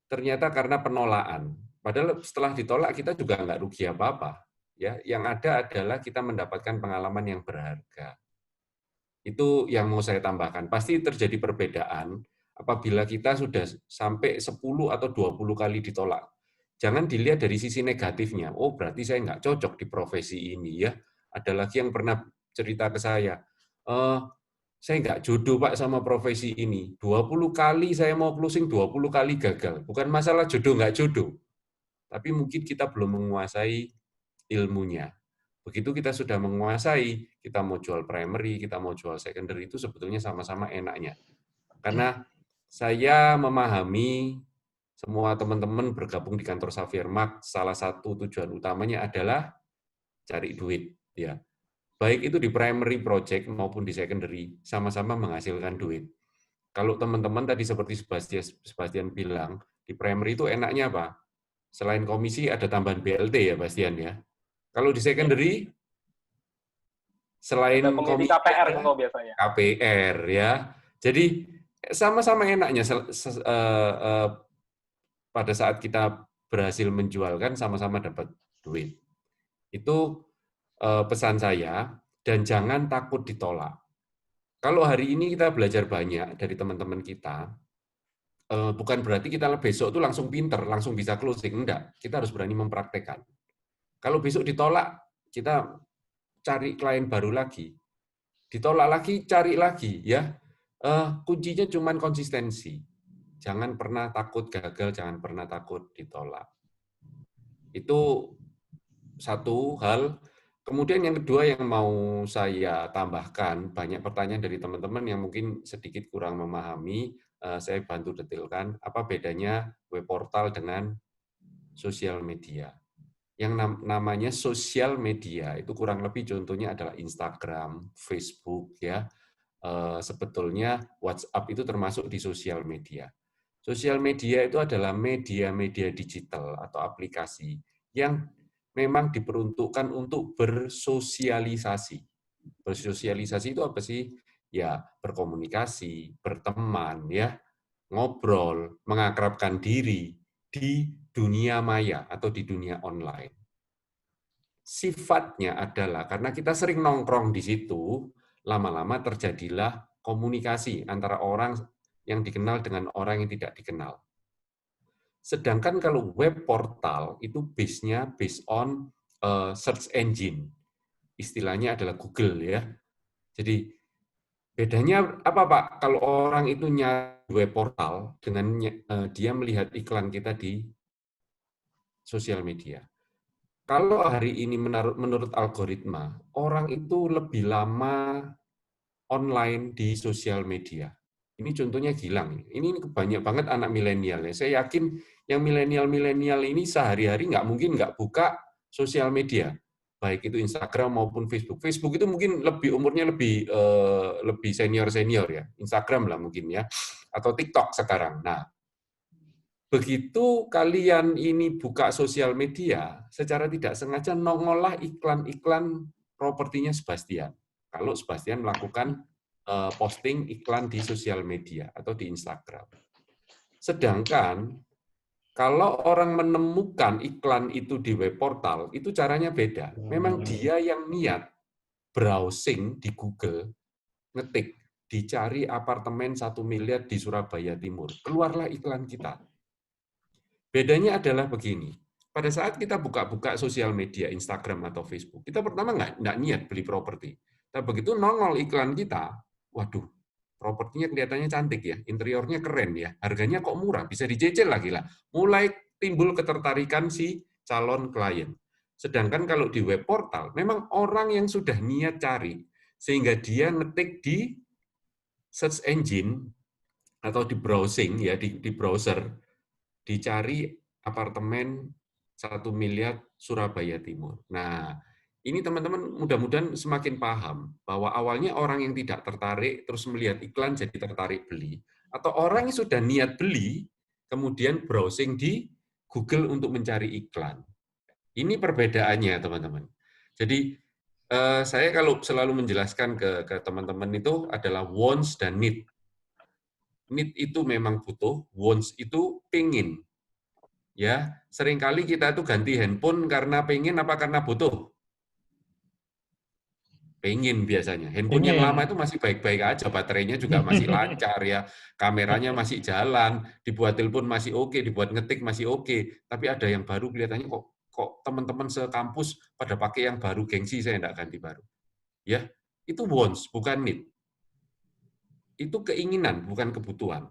ternyata karena penolakan. Padahal setelah ditolak kita juga nggak rugi apa-apa. Ya, yang ada adalah kita mendapatkan pengalaman yang berharga. Itu yang mau saya tambahkan. Pasti terjadi perbedaan apabila kita sudah sampai 10 atau 20 kali ditolak. Jangan dilihat dari sisi negatifnya. Oh, berarti saya nggak cocok di profesi ini ya. Ada lagi yang pernah cerita ke saya, saya nggak jodoh Pak sama profesi ini. 20 kali saya mau closing, 20 kali gagal. Bukan masalah jodoh nggak jodoh. Tapi mungkin kita belum menguasai ilmunya. Begitu kita sudah menguasai, kita mau jual primary, kita mau jual secondary, itu sebetulnya sama-sama enaknya. Karena saya memahami semua teman-teman bergabung di kantor Xavier Mark, salah satu tujuan utamanya adalah cari duit. Ya. Baik itu di primary project maupun di secondary, sama-sama menghasilkan duit. Kalau teman-teman tadi seperti Sebastian bilang, di primary itu enaknya apa? Selain komisi ada tambahan BLT ya, Bastian ya. Kalau di secondary, selain komisi komisi KPR kok biasanya. KPR ya. Jadi sama-sama enaknya pada saat kita berhasil menjualkan sama-sama dapat duit. Itu pesan saya, dan jangan takut ditolak. Kalau hari ini kita belajar banyak dari teman-teman kita, bukan berarti kita besok itu langsung pinter, langsung bisa closing. Enggak, kita harus berani mempraktekkan. Kalau besok ditolak, kita cari klien baru lagi. Ditolak lagi, cari lagi. Ya, kuncinya cuma konsistensi. Jangan pernah takut gagal, jangan pernah takut ditolak. Itu satu hal. Kemudian yang kedua yang mau saya tambahkan, banyak pertanyaan dari teman-teman yang mungkin sedikit kurang memahami, saya bantu detailkan, apa bedanya web portal dengan sosial media. Yang namanya sosial media, itu kurang lebih contohnya adalah Instagram, Facebook, ya. Sebetulnya WhatsApp itu termasuk di sosial media. Sosial media itu adalah media-media digital atau aplikasi yang memang diperuntukkan untuk bersosialisasi. Bersosialisasi itu apa sih? Ya, berkomunikasi, berteman, ya, ngobrol, mengakrabkan diri di dunia maya atau di dunia online. Sifatnya adalah karena kita sering nongkrong di situ, lama-lama terjadilah komunikasi antara orang yang dikenal dengan orang yang tidak dikenal. Sedangkan kalau web portal itu base-nya based on search engine. Istilahnya adalah Google ya. Jadi bedanya apa Pak? Kalau orang itu nyari web portal dengan dia melihat iklan kita di sosial media. Kalau hari ini menurut algoritma, orang itu lebih lama online di sosial media. Ini contohnya Gilang. Ini banyak banget anak milenial. Saya yakin yang milenial ini sehari-hari nggak mungkin nggak buka sosial media, baik itu Instagram maupun Facebook. Facebook itu mungkin umurnya lebih senior ya. Instagram lah mungkin ya, atau TikTok sekarang. Nah, begitu kalian ini buka sosial media, secara tidak sengaja nongollah iklan-iklan propertinya Sebastian. Kalau Sebastian melakukan posting iklan di sosial media atau di Instagram. Sedangkan kalau orang menemukan iklan itu di web portal, itu caranya beda. Memang dia yang niat browsing di Google, ngetik, dicari apartemen 1 miliar di Surabaya Timur. Keluarlah iklan kita. Bedanya adalah begini, pada saat kita buka-buka sosial media, Instagram atau Facebook, kita pertama nggak niat beli properti. Tapi begitu nongol iklan kita, waduh, propertinya kelihatannya cantik ya, interiornya keren ya, harganya kok murah, bisa dicicil lagi lah. Mulai timbul ketertarikan si calon klien. Sedangkan kalau di web portal, memang orang yang sudah niat cari, sehingga dia ngetik di search engine atau di browsing ya, di browser, dicari apartemen 1 miliar Surabaya Timur. Nah, ini teman-teman mudah-mudahan semakin paham bahwa awalnya orang yang tidak tertarik terus melihat iklan jadi tertarik beli, atau orang yang sudah niat beli kemudian browsing di Google untuk mencari iklan. Ini perbedaannya, teman-teman. Jadi saya kalau selalu menjelaskan ke teman-teman itu adalah wants dan need. Need itu memang butuh, wants itu pingin. Ya, seringkali kita tuh ganti handphone karena pengen apa karena butuh? Pengen biasanya. Handphone yang lama itu masih baik-baik aja, baterainya juga masih lancar ya, kameranya masih jalan, dibuat telepon masih oke, dibuat ngetik masih oke. Tapi ada yang baru kelihatannya kok teman-teman sekampus pada pakai yang baru, gengsi saya enggak ganti baru. Ya, itu wants bukan need. Itu keinginan bukan kebutuhan.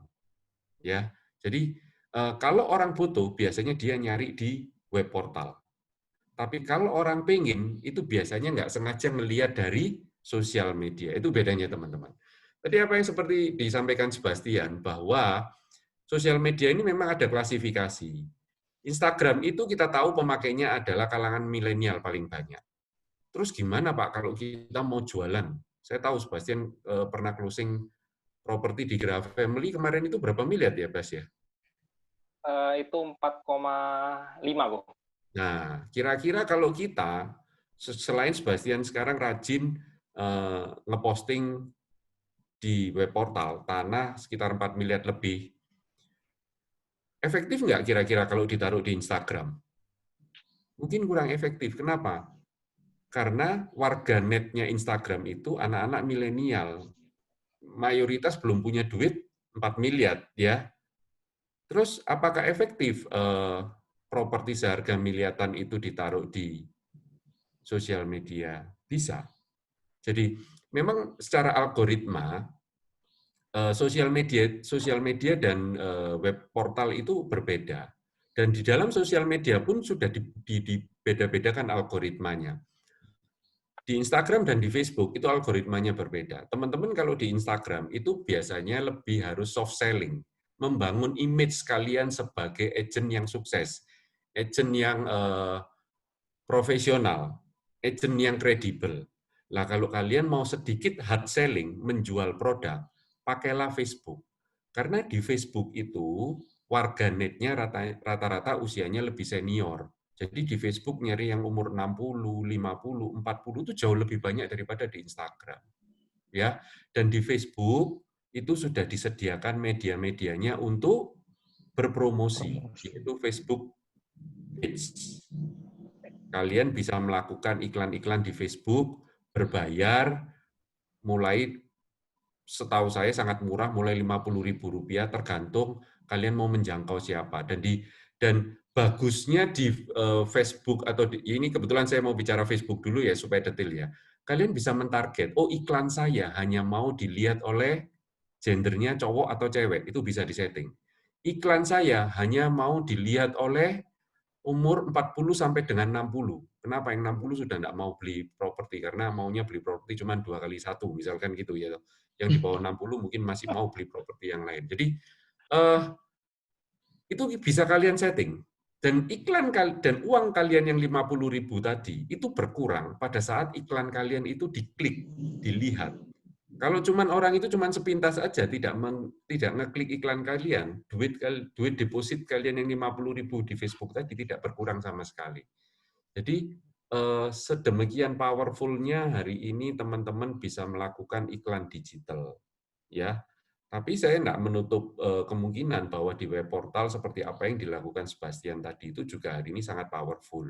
Ya. Jadi kalau orang butuh biasanya dia nyari di web portal. Tapi kalau orang pengen itu biasanya nggak sengaja melihat dari sosial media. Itu bedanya teman-teman. Tadi apa yang seperti disampaikan Sebastian bahwa sosial media ini memang ada klasifikasi. Instagram itu kita tahu pemakainya adalah kalangan milenial paling banyak. Terus gimana Pak kalau kita mau jualan? Saya tahu Sebastian pernah closing properti di Graph Family kemarin itu berapa miliar ya, Bas ya? Itu 4,5 kok. Nah, kira-kira kalau kita selain Sebastian sekarang rajin ngeposting di web portal tanah sekitar 4 miliar lebih, efektif nggak kira-kira kalau ditaruh di Instagram? Mungkin kurang efektif. Kenapa? Karena warga netnya Instagram itu anak-anak milenial. Mayoritas belum punya duit 4 miliar, ya. Terus apakah efektif properti seharga miliaran itu ditaruh di sosial media? Bisa. Jadi memang secara algoritma sosial media dan web portal itu berbeda. Dan di dalam sosial media pun sudah dibeda-bedakan algoritmanya. Di Instagram dan di Facebook itu algoritmanya berbeda. Teman-teman kalau di Instagram itu biasanya lebih harus soft selling, membangun image kalian sebagai agent yang sukses, agent yang profesional, agent yang kredibel. Lah kalau kalian mau sedikit hard selling, menjual produk, pakailah Facebook. Karena di Facebook itu warga netnya rata-rata usianya lebih senior. Jadi di Facebook nyari yang umur 60, 50, 40 itu jauh lebih banyak daripada di Instagram. Ya, dan di Facebook itu sudah disediakan media-medianya untuk berpromosi, yaitu Facebook Page. Kalian bisa melakukan iklan-iklan di Facebook berbayar, mulai setahu saya sangat murah, mulai Rp50.000 tergantung kalian mau menjangkau siapa. Dan bagusnya di Facebook atau ini kebetulan saya mau bicara Facebook dulu ya supaya detail ya. Kalian bisa mentarget, oh iklan saya hanya mau dilihat oleh gendernya cowok atau cewek, itu bisa disetting. Iklan saya hanya mau dilihat oleh umur 40 sampai dengan 60. Kenapa yang 60 sudah tidak mau beli properti? Karena maunya beli properti cuma 2x1, misalkan gitu ya. Yang di bawah 60 mungkin masih mau beli properti yang lain. Jadi itu bisa kalian setting. Dan iklan dan uang kalian yang 50.000 tadi itu berkurang pada saat iklan kalian itu diklik, dilihat. Kalau cuman orang itu cuman sepintas saja tidak ngeklik iklan kalian, duit deposit kalian yang 50.000 di Facebook tadi tidak berkurang sama sekali. Jadi sedemikian powerful-nya hari ini teman-teman bisa melakukan iklan digital, ya. Tapi saya tidak menutup kemungkinan bahwa di web portal seperti apa yang dilakukan Sebastian tadi itu juga hari ini sangat powerful.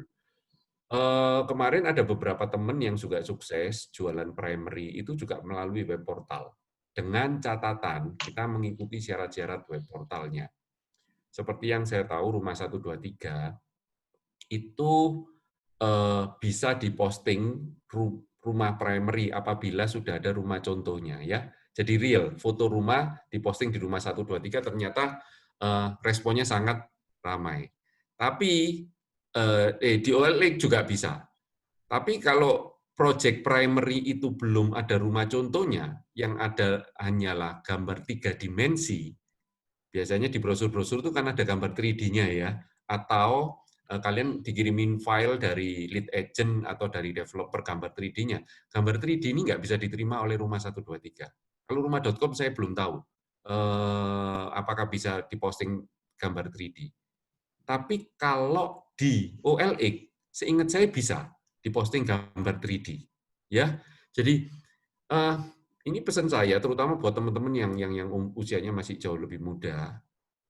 Kemarin ada beberapa teman yang juga sukses jualan primary itu juga melalui web portal. Dengan catatan kita mengikuti syarat-syarat web portalnya. Seperti yang saya tahu Rumah 123 itu bisa diposting rumah primary apabila sudah ada rumah contohnya, ya. Jadi real, foto rumah diposting di Rumah 123 ternyata responnya sangat ramai. Tapi di OLX juga bisa. Tapi kalau project primary itu belum ada rumah contohnya, yang ada hanyalah gambar 3 dimensi, biasanya di brosur-brosur itu kan ada gambar 3D-nya ya, atau kalian dikirimin file dari lead agent atau dari developer gambar 3D-nya. Gambar 3D ini nggak bisa diterima oleh Rumah 123. Kalau rumah.com saya belum tahu apakah bisa diposting gambar 3D. Tapi kalau di OLX, seingat saya bisa diposting gambar 3D. Ya, jadi ini pesan saya, terutama buat teman-teman yang usianya masih jauh lebih muda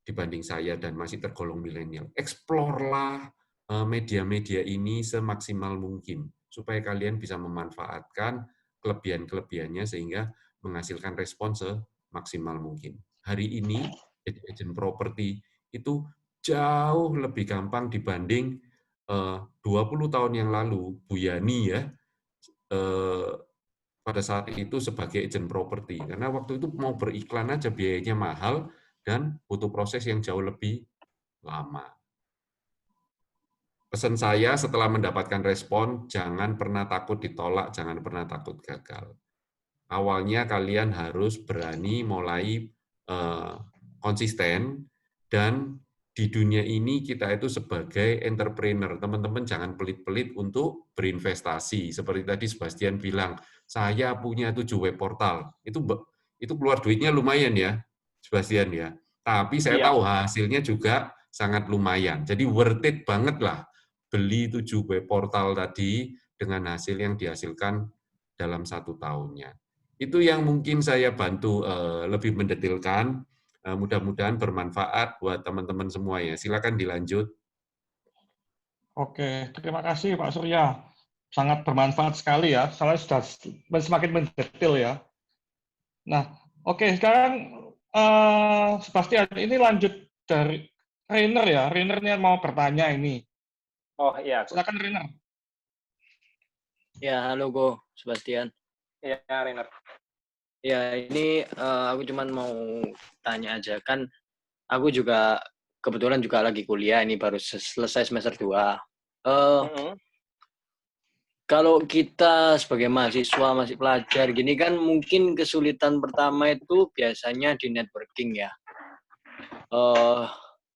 dibanding saya dan masih tergolong milenial. Explore-lah media-media ini semaksimal mungkin supaya kalian bisa memanfaatkan kelebihan-kelebihannya sehingga menghasilkan respon semaksimal mungkin. Hari ini agent properti itu jauh lebih gampang dibanding 20 tahun yang lalu Bu Yani ya pada saat itu sebagai agent properti, karena waktu itu mau beriklan aja biayanya mahal dan butuh proses yang jauh lebih lama. Pesan saya setelah mendapatkan respon, jangan pernah takut ditolak, jangan pernah takut gagal. Awalnya kalian harus berani mulai konsisten, dan di dunia ini kita itu sebagai entrepreneur, teman-teman jangan pelit-pelit untuk berinvestasi. Seperti tadi Sebastian bilang, saya punya 7 web portal. Itu keluar duitnya lumayan ya, Sebastian ya. Tapi saya tahu hasilnya juga sangat lumayan. Jadi worth it banget lah beli 7 web portal tadi dengan hasil yang dihasilkan dalam 1 tahunnya. Itu yang mungkin saya bantu lebih mendetilkan. Mudah-mudahan bermanfaat buat teman-teman semua ya. Silakan dilanjut. Oke, terima kasih Pak Surya. Sangat bermanfaat sekali ya. Saya sudah semakin mendetil ya. Nah, oke, sekarang Sebastian, ini lanjut dari Rainer ya. Rainer ini mau bertanya ini. Oh iya. Silakan Rainer. Ya, halo Go, Sebastian. Iya, Rainer. Ya, ini aku cuman mau tanya aja. Kan aku juga kebetulan juga lagi kuliah, ini baru selesai semester 2. Kalau kita sebagai mahasiswa, masih pelajar gini kan mungkin kesulitan pertama itu biasanya di networking ya.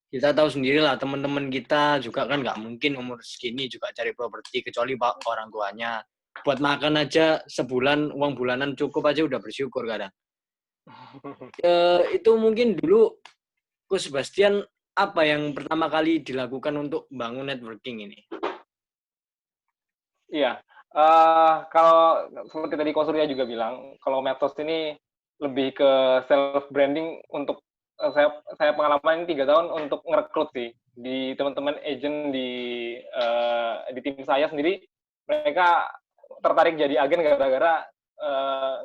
Kita tahu sendiri lah, teman-teman kita juga kan nggak mungkin umur segini juga cari properti, kecuali orang tuanya. Buat makan aja sebulan, uang bulanan cukup aja udah bersyukur kadang. Itu mungkin dulu, Coach Sebastian, apa yang pertama kali dilakukan untuk bangun networking ini? Iya, kalau seperti tadi Ko Surya juga bilang, kalau medsos ini lebih ke self branding untuk saya pengalaman ini 3 tahun untuk ngerekrut sih di teman-teman agent di tim saya sendiri. Mereka tertarik jadi agen gara-gara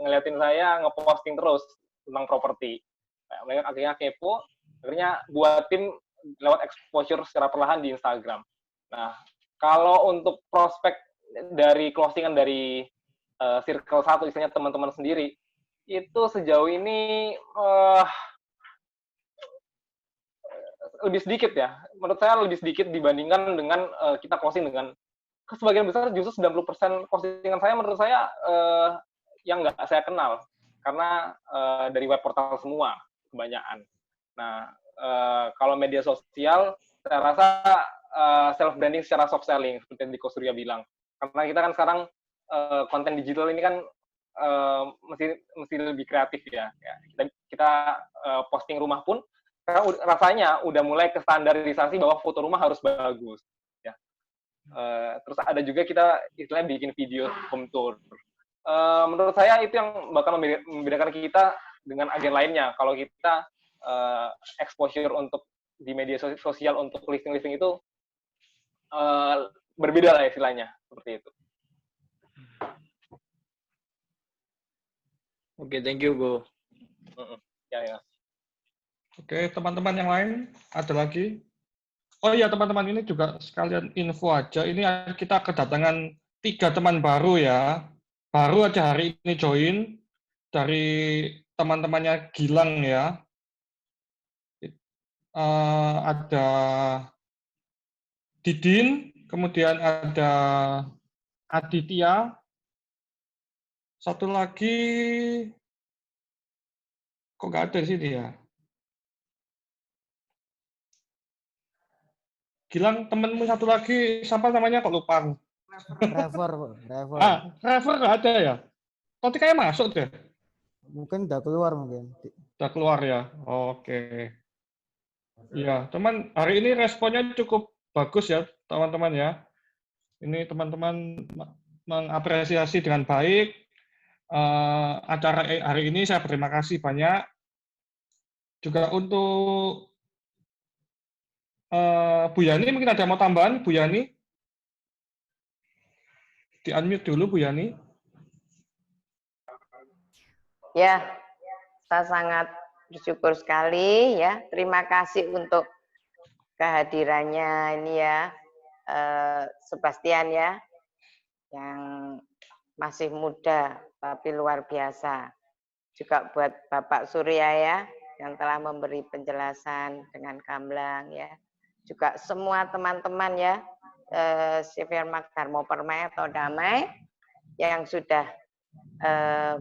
ngeliatin saya ngeposting terus tentang properti. Nah, mereka akhirnya kepo, akhirnya buat tim lewat exposure secara perlahan di Instagram. Nah, kalau untuk prospek dari closingan dari circle 1, istilahnya teman-teman sendiri, itu sejauh ini lebih sedikit ya. Menurut saya lebih sedikit dibandingkan dengan kita closing dengan sebagian besar justru 90% postingan saya menurut saya yang nggak saya kenal karena dari web portal semua kebanyakan. Nah, kalau media sosial saya rasa self branding secara soft selling seperti yang Diko Surya bilang. Karena kita kan sekarang konten digital ini kan mesti lebih kreatif ya. Kita posting rumah pun rasanya udah mulai ke standarisasi bahwa foto rumah harus bagus. Ya. Terus ada juga kita istilahnya bikin video home tour. Menurut saya itu yang bakal membedakan kita dengan agen lainnya. Kalau kita exposure untuk di media sosial untuk listing-listing itu berbeda lah istilahnya seperti itu. Oke, thank you, Go. Ya. Oke, teman-teman yang lain ada lagi? Oh iya, teman-teman, ini juga sekalian info aja. Ini kita kedatangan 3 teman baru ya. Baru aja hari ini join dari teman-temannya Gilang ya. Ada Didin, kemudian ada Aditya, satu lagi kok nggak ada di sini ya. Gilang, temenmu satu lagi, siapa namanya kok lupa? Rever. Rever nggak ada ya? Tadi kayak masuk deh. Mungkin udah keluar mungkin. Udah keluar ya? Oke. Iya, teman, hari ini responnya cukup bagus ya, teman-teman ya. Ini teman-teman mengapresiasi dengan baik. Acara hari ini saya berterima kasih banyak. Juga untuk Bu Yani, mungkin ada mau tambahan, Bu Yani? Di-unmute dulu, Bu Yani. Ya, saya sangat bersyukur sekali ya. Terima kasih untuk kehadirannya ini ya, Sebastian ya, yang masih muda tapi luar biasa. Juga buat Bapak Surya ya, yang telah memberi penjelasan dengan gamblang ya. Juga semua teman-teman ya, Sivir Darmo Permai atau Damai yang sudah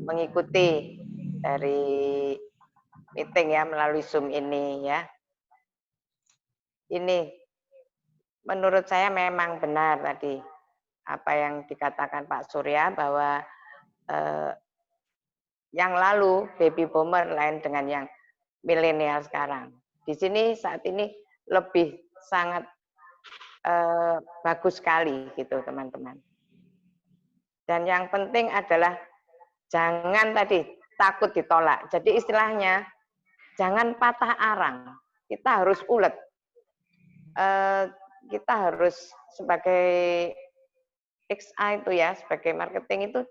mengikuti dari meeting ya melalui Zoom ini ya. Ini menurut saya memang benar tadi apa yang dikatakan Pak Surya bahwa yang lalu baby boomer lain dengan yang milenial sekarang. Di sini saat ini lebih sangat bagus sekali gitu teman-teman. Dan yang penting adalah jangan tadi takut ditolak. Jadi istilahnya jangan patah arang. Kita harus ulet. Kita harus sebagai XA itu ya, sebagai marketing itu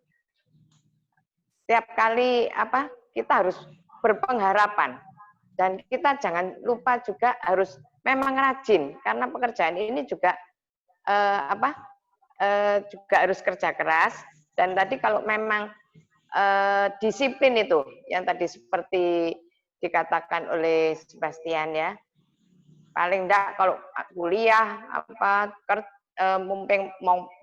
setiap kali kita harus berpengharapan. Dan kita jangan lupa juga harus memang rajin karena pekerjaan ini juga juga harus kerja keras. Dan tadi kalau memang disiplin itu yang tadi seperti dikatakan oleh Sebastian ya, paling enggak kalau kuliah mumpung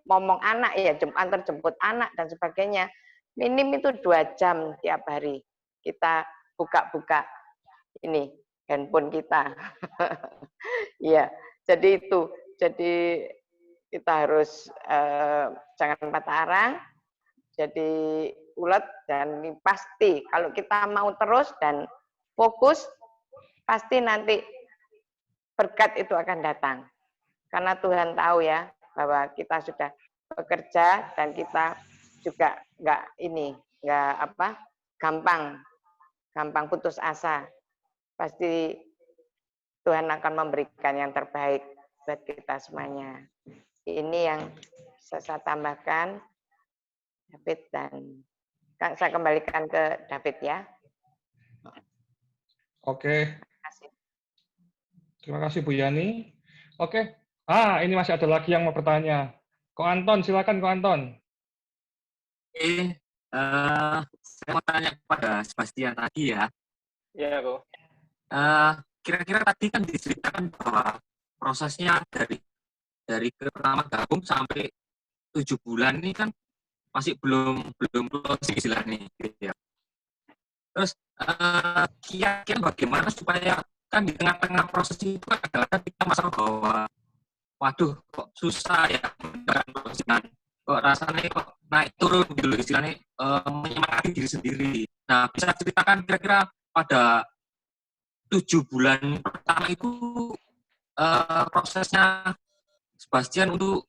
ngomong anak ya, antar jemput anak dan sebagainya, minim itu 2 jam tiap hari kita buka-buka ini handphone kita. Iya, jadi itu. Jadi kita harus jangan patah arang, jadi ulet, dan pasti kalau kita mau terus dan fokus, pasti nanti berkat itu akan datang. Karena Tuhan tahu ya bahwa kita sudah bekerja dan kita juga nggak gampang putus asa. Pasti Tuhan akan memberikan yang terbaik buat kita semuanya. Ini yang saya tambahkan, David, dan saya kembalikan ke David ya. Oke. Terima kasih Bu Yani. Oke. Ini masih ada lagi yang mau bertanya. Ko Anton, silakan Ko Anton. Saya mau tanya kepada Sebastian tadi ya. Iya, kok. Kira-kira tadi kan diceritakan bahwa prosesnya dari pertama gabung sampai 7 bulan ini kan masih belum closing istilahnya gitu ya. Terus kira-kira bagaimana supaya kan di tengah-tengah proses itu kan kadang-kadang kita masalah bahwa waduh kok susah ya mendapatkan closingan, kok rasanya kok naik turun gitu loh istilahnya, menyemangati diri sendiri. Nah, bisa ceritakan kira-kira pada 7 bulan pertama itu prosesnya Sebastian untuk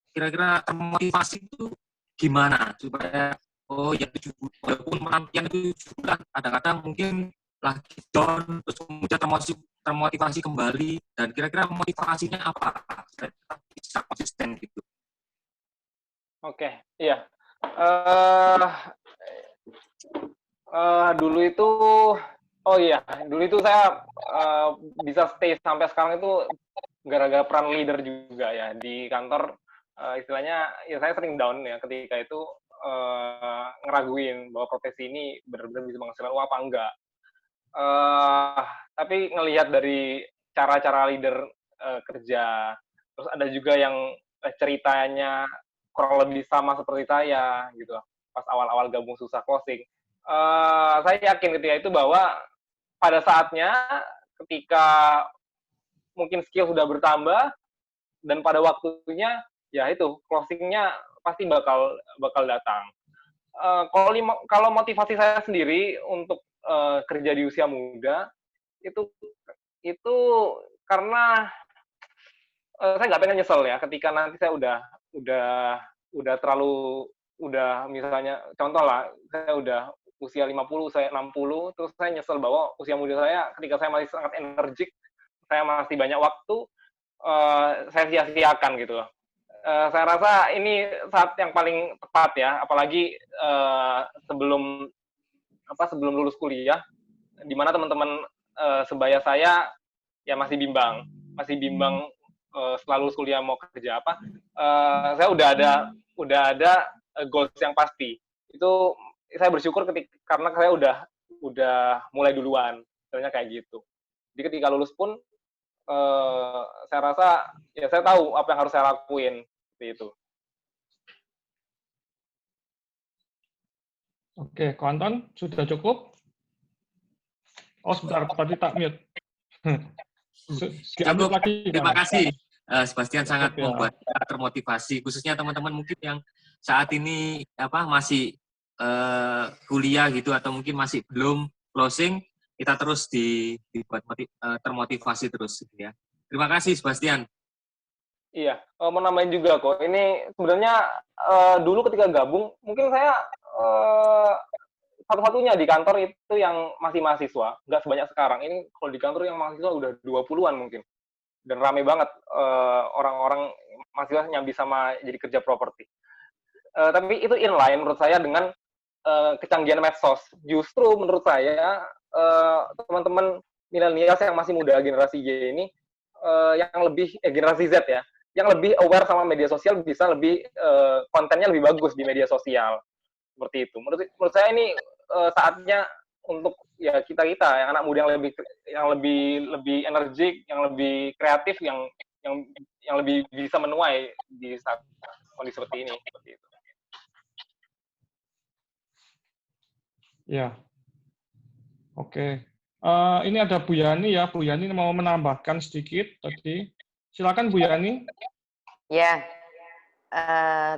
kira-kira termotivasi itu gimana supaya oh ya 7 bulan walaupun penantian itu 7 bulan kadang-kadang mungkin lagi down terus kemudian termotivasi kembali, dan kira-kira motivasinya apa supaya tetap bisa konsisten gitu. Oke, iya. Dulu itu, oh iya, dulu itu saya bisa stay sampai sekarang itu gara-gara peran leader juga ya di kantor. Istilahnya, ya saya sering down ya ketika itu ngeraguin bahwa profesi ini benar-benar bisa menghasilkan uang apa enggak. Tapi ngelihat dari cara-cara leader kerja, terus ada juga yang ceritanya kurang lebih sama seperti saya gitu, pas awal-awal gabung susah closing. Saya yakin ketika itu bahwa pada saatnya ketika mungkin skill sudah bertambah dan pada waktunya ya itu closingnya pasti bakal datang. Kalau motivasi saya sendiri untuk kerja di usia muda itu karena saya nggak pengen nyesel ya ketika nanti saya udah terlalu misalnya contoh lah saya udah usia 50, saya 60, terus saya nyesel bahwa usia muda saya ketika saya masih sangat energik, saya masih banyak waktu, saya sia-siakan gitu loh. Saya rasa ini saat yang paling tepat ya, apalagi sebelum lulus kuliah, di mana teman-teman sebaya saya ya masih bimbang setelah lulus kuliah mau kerja apa. Saya udah ada goals yang pasti. Itu saya bersyukur karena saya udah mulai duluan, misalnya kayak gitu. Jadi ketika lulus pun saya rasa ya saya tahu apa yang harus saya lakuin seperti itu. Oke, Anton sudah cukup? Oh, sebentar, tadi tak mute. Cukup, terima kasih. Sebastian sangat ya. membuat kita termotivasi, khususnya teman-teman mungkin yang saat ini masih kuliah gitu atau mungkin masih belum closing, kita terus dibuat termotivasi terus gitu ya. Terima kasih Sebastian. Iya, mau nambahin juga kok. Ini sebenarnya dulu ketika gabung, mungkin saya satu-satunya di kantor itu yang masih mahasiswa, nggak sebanyak sekarang. Ini kalau di kantor yang mahasiswa udah 20-an mungkin. Dan rame banget orang-orang mahasiswa nyambi sama jadi kerja properti. Tapi itu inline menurut saya dengan kecanggihan medsos. Justru menurut saya teman-teman milenial yang masih muda generasi Y ini yang lebih generasi Z ya, yang lebih aware sama media sosial, bisa lebih kontennya lebih bagus di media sosial seperti itu. Menurut saya ini saatnya untuk ya kita yang anak muda yang lebih energik, yang lebih kreatif, yang lebih bisa menuai di saat kondisi seperti ini. Seperti itu. Ya, oke. Ini ada Bu Yani ya. Bu Yani mau menambahkan sedikit tadi. Silakan Bu Yani. Ya,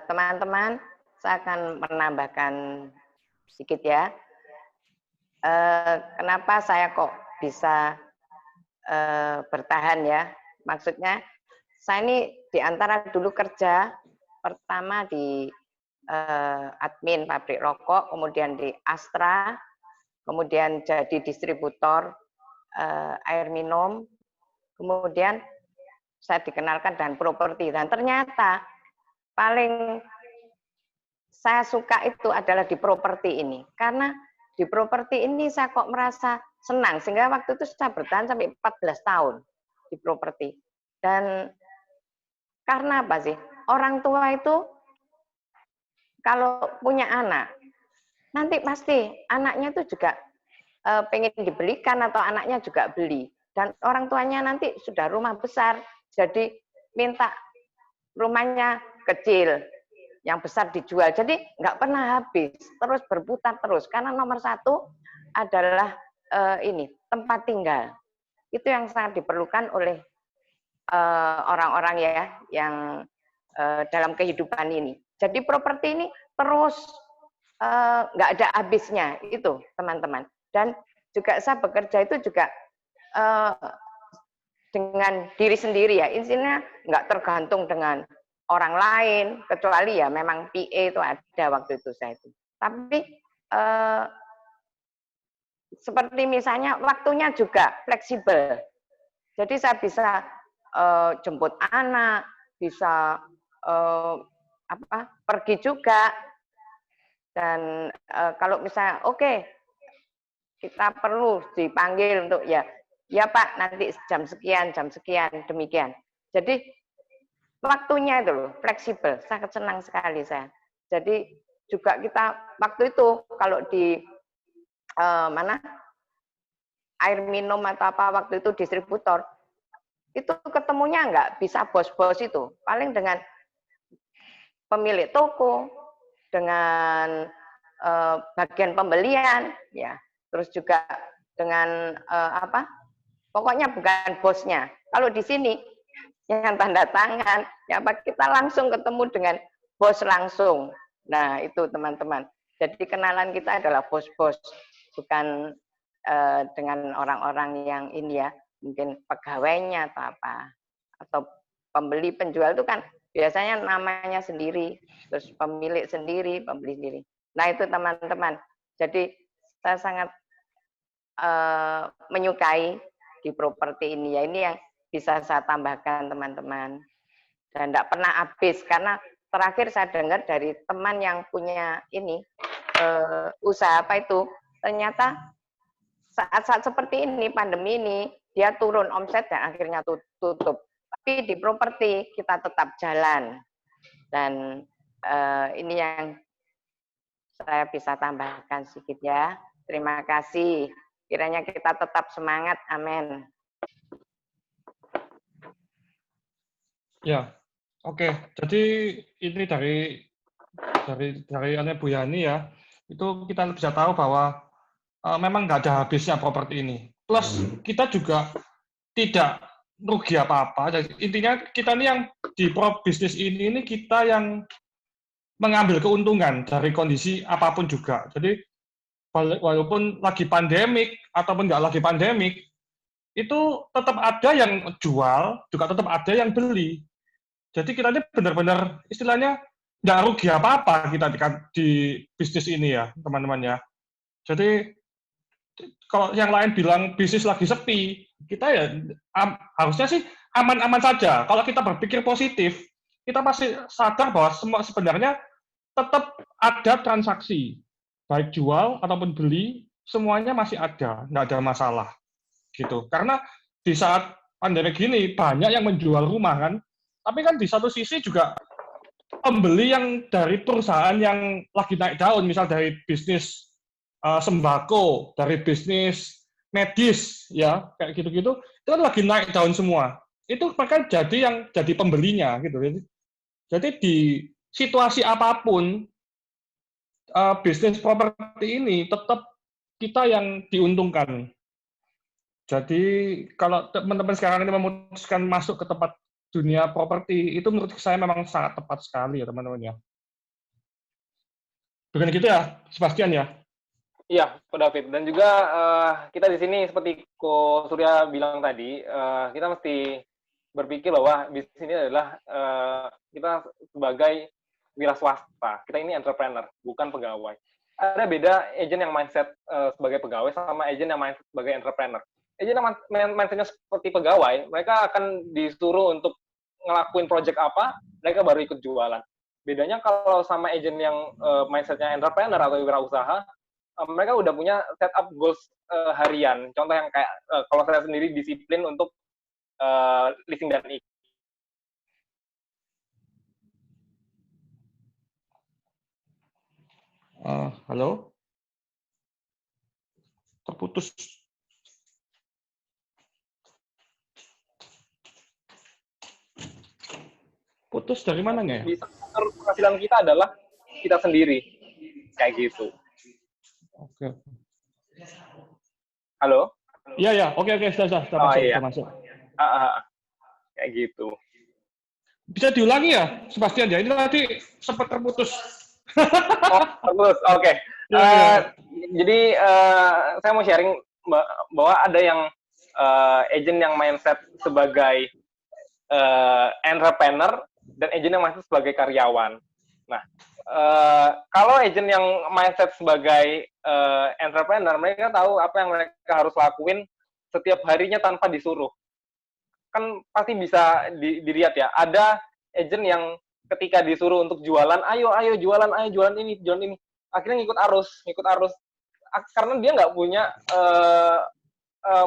teman-teman, saya akan menambahkan sedikit ya. Kenapa saya kok bisa bertahan ya? Maksudnya, saya ini di antara dulu kerja pertama di admin pabrik rokok, kemudian di Astra, kemudian jadi distributor air minum, kemudian saya dikenalkan dengan properti, dan ternyata paling saya suka itu adalah di properti ini, karena di properti ini saya kok merasa senang, sehingga waktu itu saya bertahan sampai 14 tahun di properti. Dan karena apa sih? Orang tua itu kalau punya anak, nanti pasti anaknya itu juga pengen dibelikan atau anaknya juga beli. Dan orang tuanya nanti sudah rumah besar, jadi minta rumahnya kecil, yang besar dijual. Jadi nggak pernah habis, terus berputar terus. Karena nomor satu adalah ini tempat tinggal. Itu yang sangat diperlukan oleh orang-orang ya yang dalam kehidupan ini. Jadi properti ini terus nggak ada habisnya itu teman-teman. Dan juga saya bekerja itu juga dengan diri sendiri ya. Intinya nggak tergantung dengan orang lain, kecuali ya memang PA itu ada waktu itu saya itu. Tapi seperti misalnya waktunya juga fleksibel. Jadi saya bisa jemput anak, bisa pergi juga. Dan kalau misalnya oke, kita perlu dipanggil untuk ya Pak nanti jam sekian demikian. Jadi waktunya itu loh fleksibel, sangat senang sekali saya. Jadi juga kita waktu itu kalau di mana air minum atau apa waktu itu distributor itu ketemunya nggak bisa bos-bos itu, paling dengan pemilik toko, dengan bagian pembelian, ya, terus juga dengan pokoknya bukan bosnya. Kalau di sini yang tanda tangan, ya apa kita langsung ketemu dengan bos langsung. Nah itu teman-teman. Jadi kenalan kita adalah bos-bos, bukan dengan orang-orang yang ini ya, mungkin pegawainya atau apa, atau pembeli penjual itu kan biasanya namanya sendiri, terus pemilik sendiri, pembeli sendiri. Nah itu teman-teman. Jadi saya sangat menyukai di properti ini ya, ini yang bisa saya tambahkan teman-teman. Dan tidak pernah habis karena terakhir saya dengar dari teman yang punya ini usaha apa itu, ternyata saat-saat seperti ini pandemi ini dia turun omset dan akhirnya tutup. Tapi di properti kita tetap jalan. Dan ini yang saya bisa tambahkan sedikit ya. Terima kasih. Kiranya kita tetap semangat. Amin. Ya, oke. Jadi ini dari Bu Yani ya. Itu kita bisa tahu bahwa memang nggak ada habisnya properti ini. Plus kita juga tidak rugi apa-apa. Jadi intinya kita ini yang di bisnis ini kita yang mengambil keuntungan dari kondisi apapun juga. Jadi walaupun lagi pandemik ataupun nggak lagi pandemik, itu tetap ada yang jual, juga tetap ada yang beli. Jadi kita ini benar-benar istilahnya nggak rugi apa-apa kita di bisnis ini ya, teman-teman ya. Jadi kalau yang lain bilang bisnis lagi sepi, kita ya harusnya sih aman-aman saja. Kalau kita berpikir positif, kita pasti sadar bahwa sebenarnya tetap ada transaksi, baik jual ataupun beli, semuanya masih ada, nggak ada masalah, gitu. Karena di saat pandemi gini banyak yang menjual rumah kan, tapi kan di satu sisi juga pembeli yang dari perusahaan yang lagi naik daun, misal dari bisnis sembako, dari bisnis medis, ya kayak gitu-gitu, itu kan lagi naik daun semua. Itu mereka jadi pembelinya, gitu. Jadi di situasi apapun, bisnis properti ini tetap kita yang diuntungkan. Jadi kalau teman-teman sekarang ini memutuskan masuk ke tempat dunia properti, itu menurut saya memang sangat tepat sekali ya teman-teman ya. Bukan gitu ya, Sebastian ya? Iya, Pak David. Dan juga kita di sini seperti Ko Surya bilang tadi, kita mesti berpikir bahwa bisnis ini adalah kita sebagai wira swasta. Kita ini entrepreneur, bukan pegawai. Ada beda agent yang mindset sebagai pegawai sama agent yang mindset sebagai entrepreneur. Agent yang mindsetnya seperti pegawai, mereka akan disuruh untuk ngelakuin project apa, mereka baru ikut jualan. Bedanya kalau sama agent yang mindsetnya entrepreneur atau wirausaha, mereka udah punya setup goals harian. Contoh yang kayak kalau saya sendiri disiplin untuk leasing dan iklan. Halo? Terputus. Putus dari mananya ya? Bisa penghasilan kita adalah kita sendiri. Kayak gitu. Oke. Halo? Iya, ya. Oke, sudah masuk, iya. sudah masuk. Kayak gitu. Bisa diulangi ya, Sebastian ya? Ini tadi sempat terputus. Terputus, oke. Jadi saya mau sharing bahwa ada yang agent yang mindset sebagai entrepreneur dan agent yang mindset sebagai karyawan. Nah, kalau agent yang mindset sebagai entrepreneur, mereka tahu apa yang mereka harus lakuin setiap harinya tanpa disuruh. Kan pasti bisa dilihat ya, ada agent yang ketika disuruh untuk jualan, ayo jualan ini, akhirnya ngikut arus, karena dia nggak punya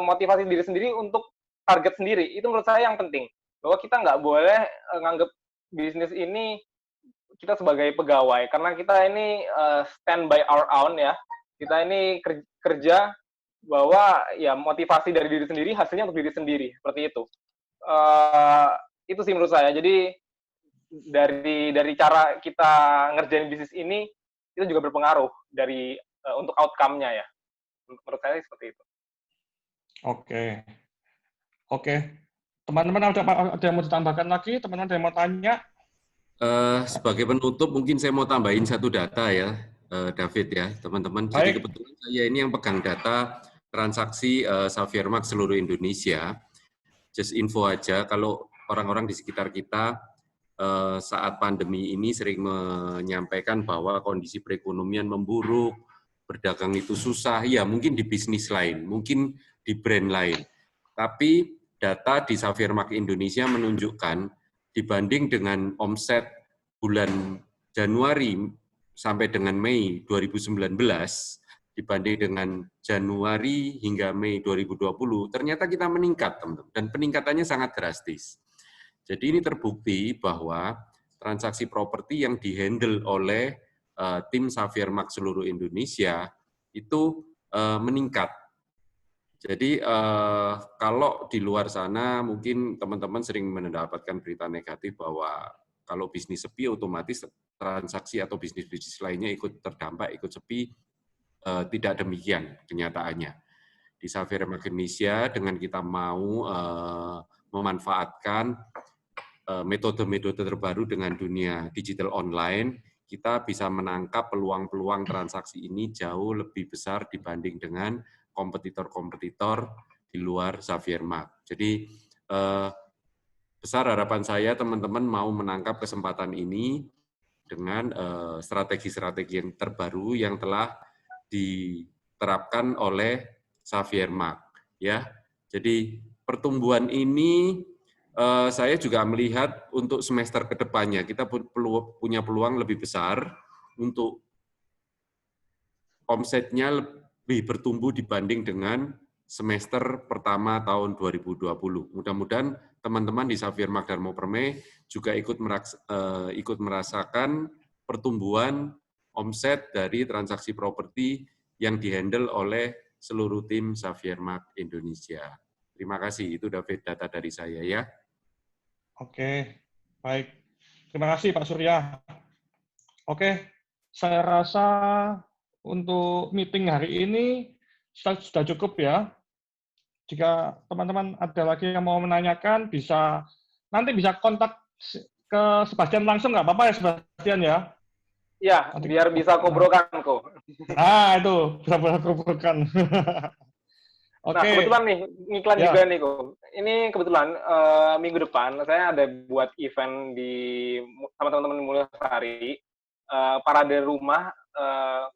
motivasi diri sendiri untuk target sendiri. Itu menurut saya yang penting, bahwa kita nggak boleh nganggap bisnis ini kita sebagai pegawai, karena kita ini stand by our own ya, kita ini kerja bahwa ya motivasi dari diri sendiri, hasilnya untuk diri sendiri, seperti itu. Itu sih menurut saya. Jadi dari cara kita ngerjain bisnis ini itu juga berpengaruh dari untuk outcome-nya ya. Menurut saya seperti itu. Oke. Teman-teman ada yang mau ditambahkan lagi? Teman-teman ada yang mau tanya? Sebagai penutup mungkin saya mau tambahin satu data ya, David ya, teman-teman. Jadi kebetulan saya ini yang pegang data transaksi Xavier Mark seluruh Indonesia. Just info aja, kalau orang-orang di sekitar kita saat pandemi ini sering menyampaikan bahwa kondisi perekonomian memburuk, berdagang itu susah, ya mungkin di bisnis lain, mungkin di brand lain. Tapi data di Xavier Mark Indonesia menunjukkan dibanding dengan omset bulan Januari sampai dengan Mei 2019, dibanding dengan Januari hingga Mei 2020, ternyata kita meningkat, teman-teman. Dan peningkatannya sangat drastis. Jadi ini terbukti bahwa transaksi properti yang dihandle oleh tim Xavier Mark seluruh Indonesia itu meningkat. Jadi kalau di luar sana mungkin teman-teman sering mendapatkan berita negatif bahwa kalau bisnis sepi otomatis transaksi atau bisnis-bisnis lainnya ikut terdampak, ikut sepi. Tidak demikian kenyataannya. Di Xavier Mark Indonesia dengan kita mau memanfaatkan metode-metode terbaru dengan dunia digital online, kita bisa menangkap peluang-peluang transaksi ini jauh lebih besar dibanding dengan kompetitor-kompetitor di luar Xavier Mark. Jadi besar harapan saya teman-teman mau menangkap kesempatan ini dengan strategi-strategi yang terbaru yang telah diterapkan oleh Xavier Mark. Ya, jadi pertumbuhan ini saya juga melihat untuk semester kedepannya kita punya peluang lebih besar untuk omsetnya lebih bertumbuh dibanding dengan semester pertama tahun 2020. Mudah-mudahan teman-teman di Xavier Mark Darmo Permai juga ikut merasakan pertumbuhan omset dari transaksi properti yang dihandle oleh seluruh tim Xavier Mark Indonesia. Terima kasih, itu David data dari saya ya. Oke, baik. Terima kasih Pak Surya. Oke, saya rasa untuk meeting hari ini sudah cukup ya. Jika teman-teman ada lagi yang mau menanyakan, nanti bisa kontak ke Sebastian langsung, nggak apa-apa ya Sebastian ya? Ya, biar bisa kobrokan kok. Itu bisa kobrokan. Oke. Nah, kebetulan nih, ngiklan juga nih kok. Ini kebetulan minggu depan saya ada buat event sama teman-teman Mulyasari, parade rumah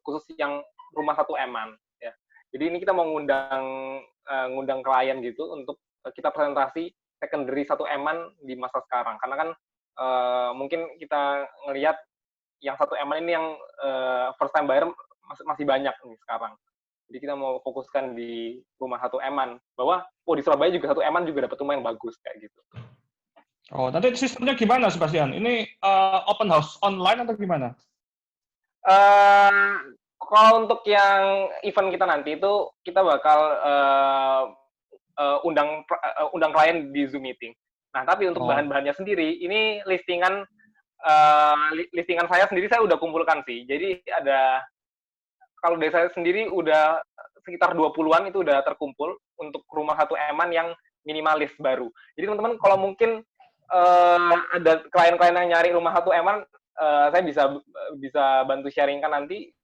khusus yang rumah 1M-an. Ya. Jadi ini kita mau ngundang klien gitu untuk kita presentasi secondary 1M-an di masa sekarang. Karena kan mungkin kita ngelihat yang 1M-an ini yang first time buyer masih banyak nih sekarang. Jadi kita mau fokuskan di rumah 1M-an, bahwa di Surabaya juga 1M-an juga dapat rumah yang bagus kayak gitu. Oh, nanti sistemnya gimana Sebastian? Ini open house online atau gimana? Kalau untuk yang event kita nanti itu kita bakal undang klien di Zoom meeting. Nah, tapi untuk bahan-bahannya sendiri ini listingan saya sendiri saya udah kumpulkan sih. Jadi kalau dari saya sendiri udah sekitar 20-an itu udah terkumpul untuk rumah 1 eman yang minimalis baru. Jadi teman-teman kalau mungkin ada klien-klien yang nyari rumah 1 eman, saya bisa bantu sharingkan nanti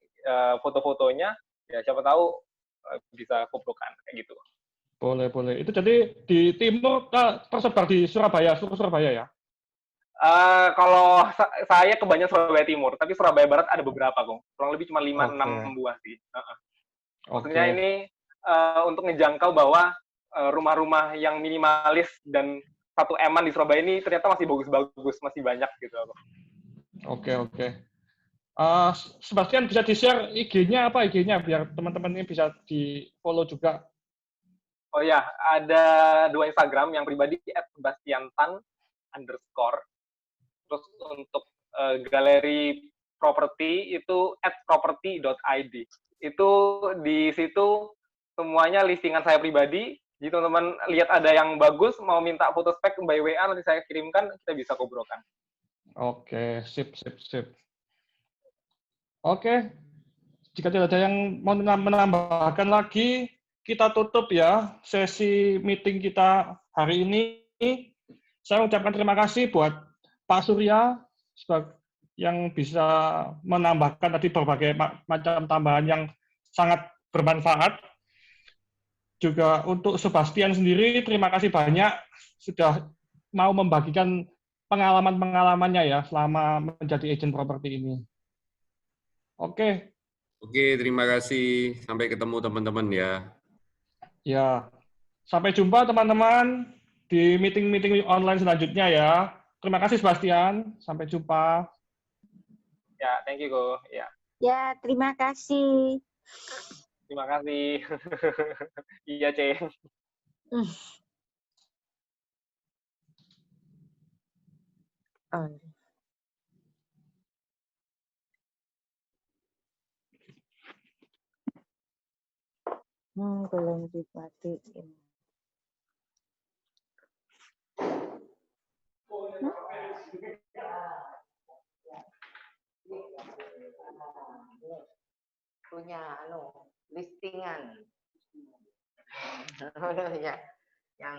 foto-fotonya, ya siapa tahu bisa kumpulkan kayak gitu. Boleh. Itu jadi di timur tersebar di seluruh Surabaya ya? Kalau saya kebanyakan Surabaya Timur, tapi Surabaya Barat ada beberapa kok. Kurang lebih cuma 5-6 buah sih. Maksudnya ini untuk ngejangkau bahwa rumah-rumah yang minimalis dan 1 eman di Surabaya ini ternyata masih bagus-bagus, masih banyak gitu. Oke. Sebastian bisa di-share IG-nya apa IG-nya biar teman-teman ini bisa di-follow juga. Oh ya, ada 2 Instagram, yang pribadi @sebastiantan_. Terus untuk galeri properti itu @property.id. Itu di situ semuanya listingan saya pribadi. Jadi teman-teman lihat ada yang bagus, mau minta foto spek by WA nanti saya kirimkan, kita bisa kobrokan. Oke, sip. Oke, jika tidak ada yang mau menambahkan lagi, kita tutup ya sesi meeting kita hari ini. Saya ucapkan terima kasih buat Pak Surya yang bisa menambahkan tadi berbagai macam tambahan yang sangat bermanfaat. Juga untuk Sebastian sendiri, terima kasih banyak sudah mau membagikan pengalaman-pengalamannya ya selama menjadi agent properti ini. Oke, terima kasih. Sampai ketemu teman-teman ya. Ya, sampai jumpa teman-teman di meeting-meeting online selanjutnya ya. Terima kasih Sebastian. Sampai jumpa. Ya, thank you Go. Ya, terima kasih. Terima kasih. Iya, Ceng. Belum dipatiin. Punya listingan. Yang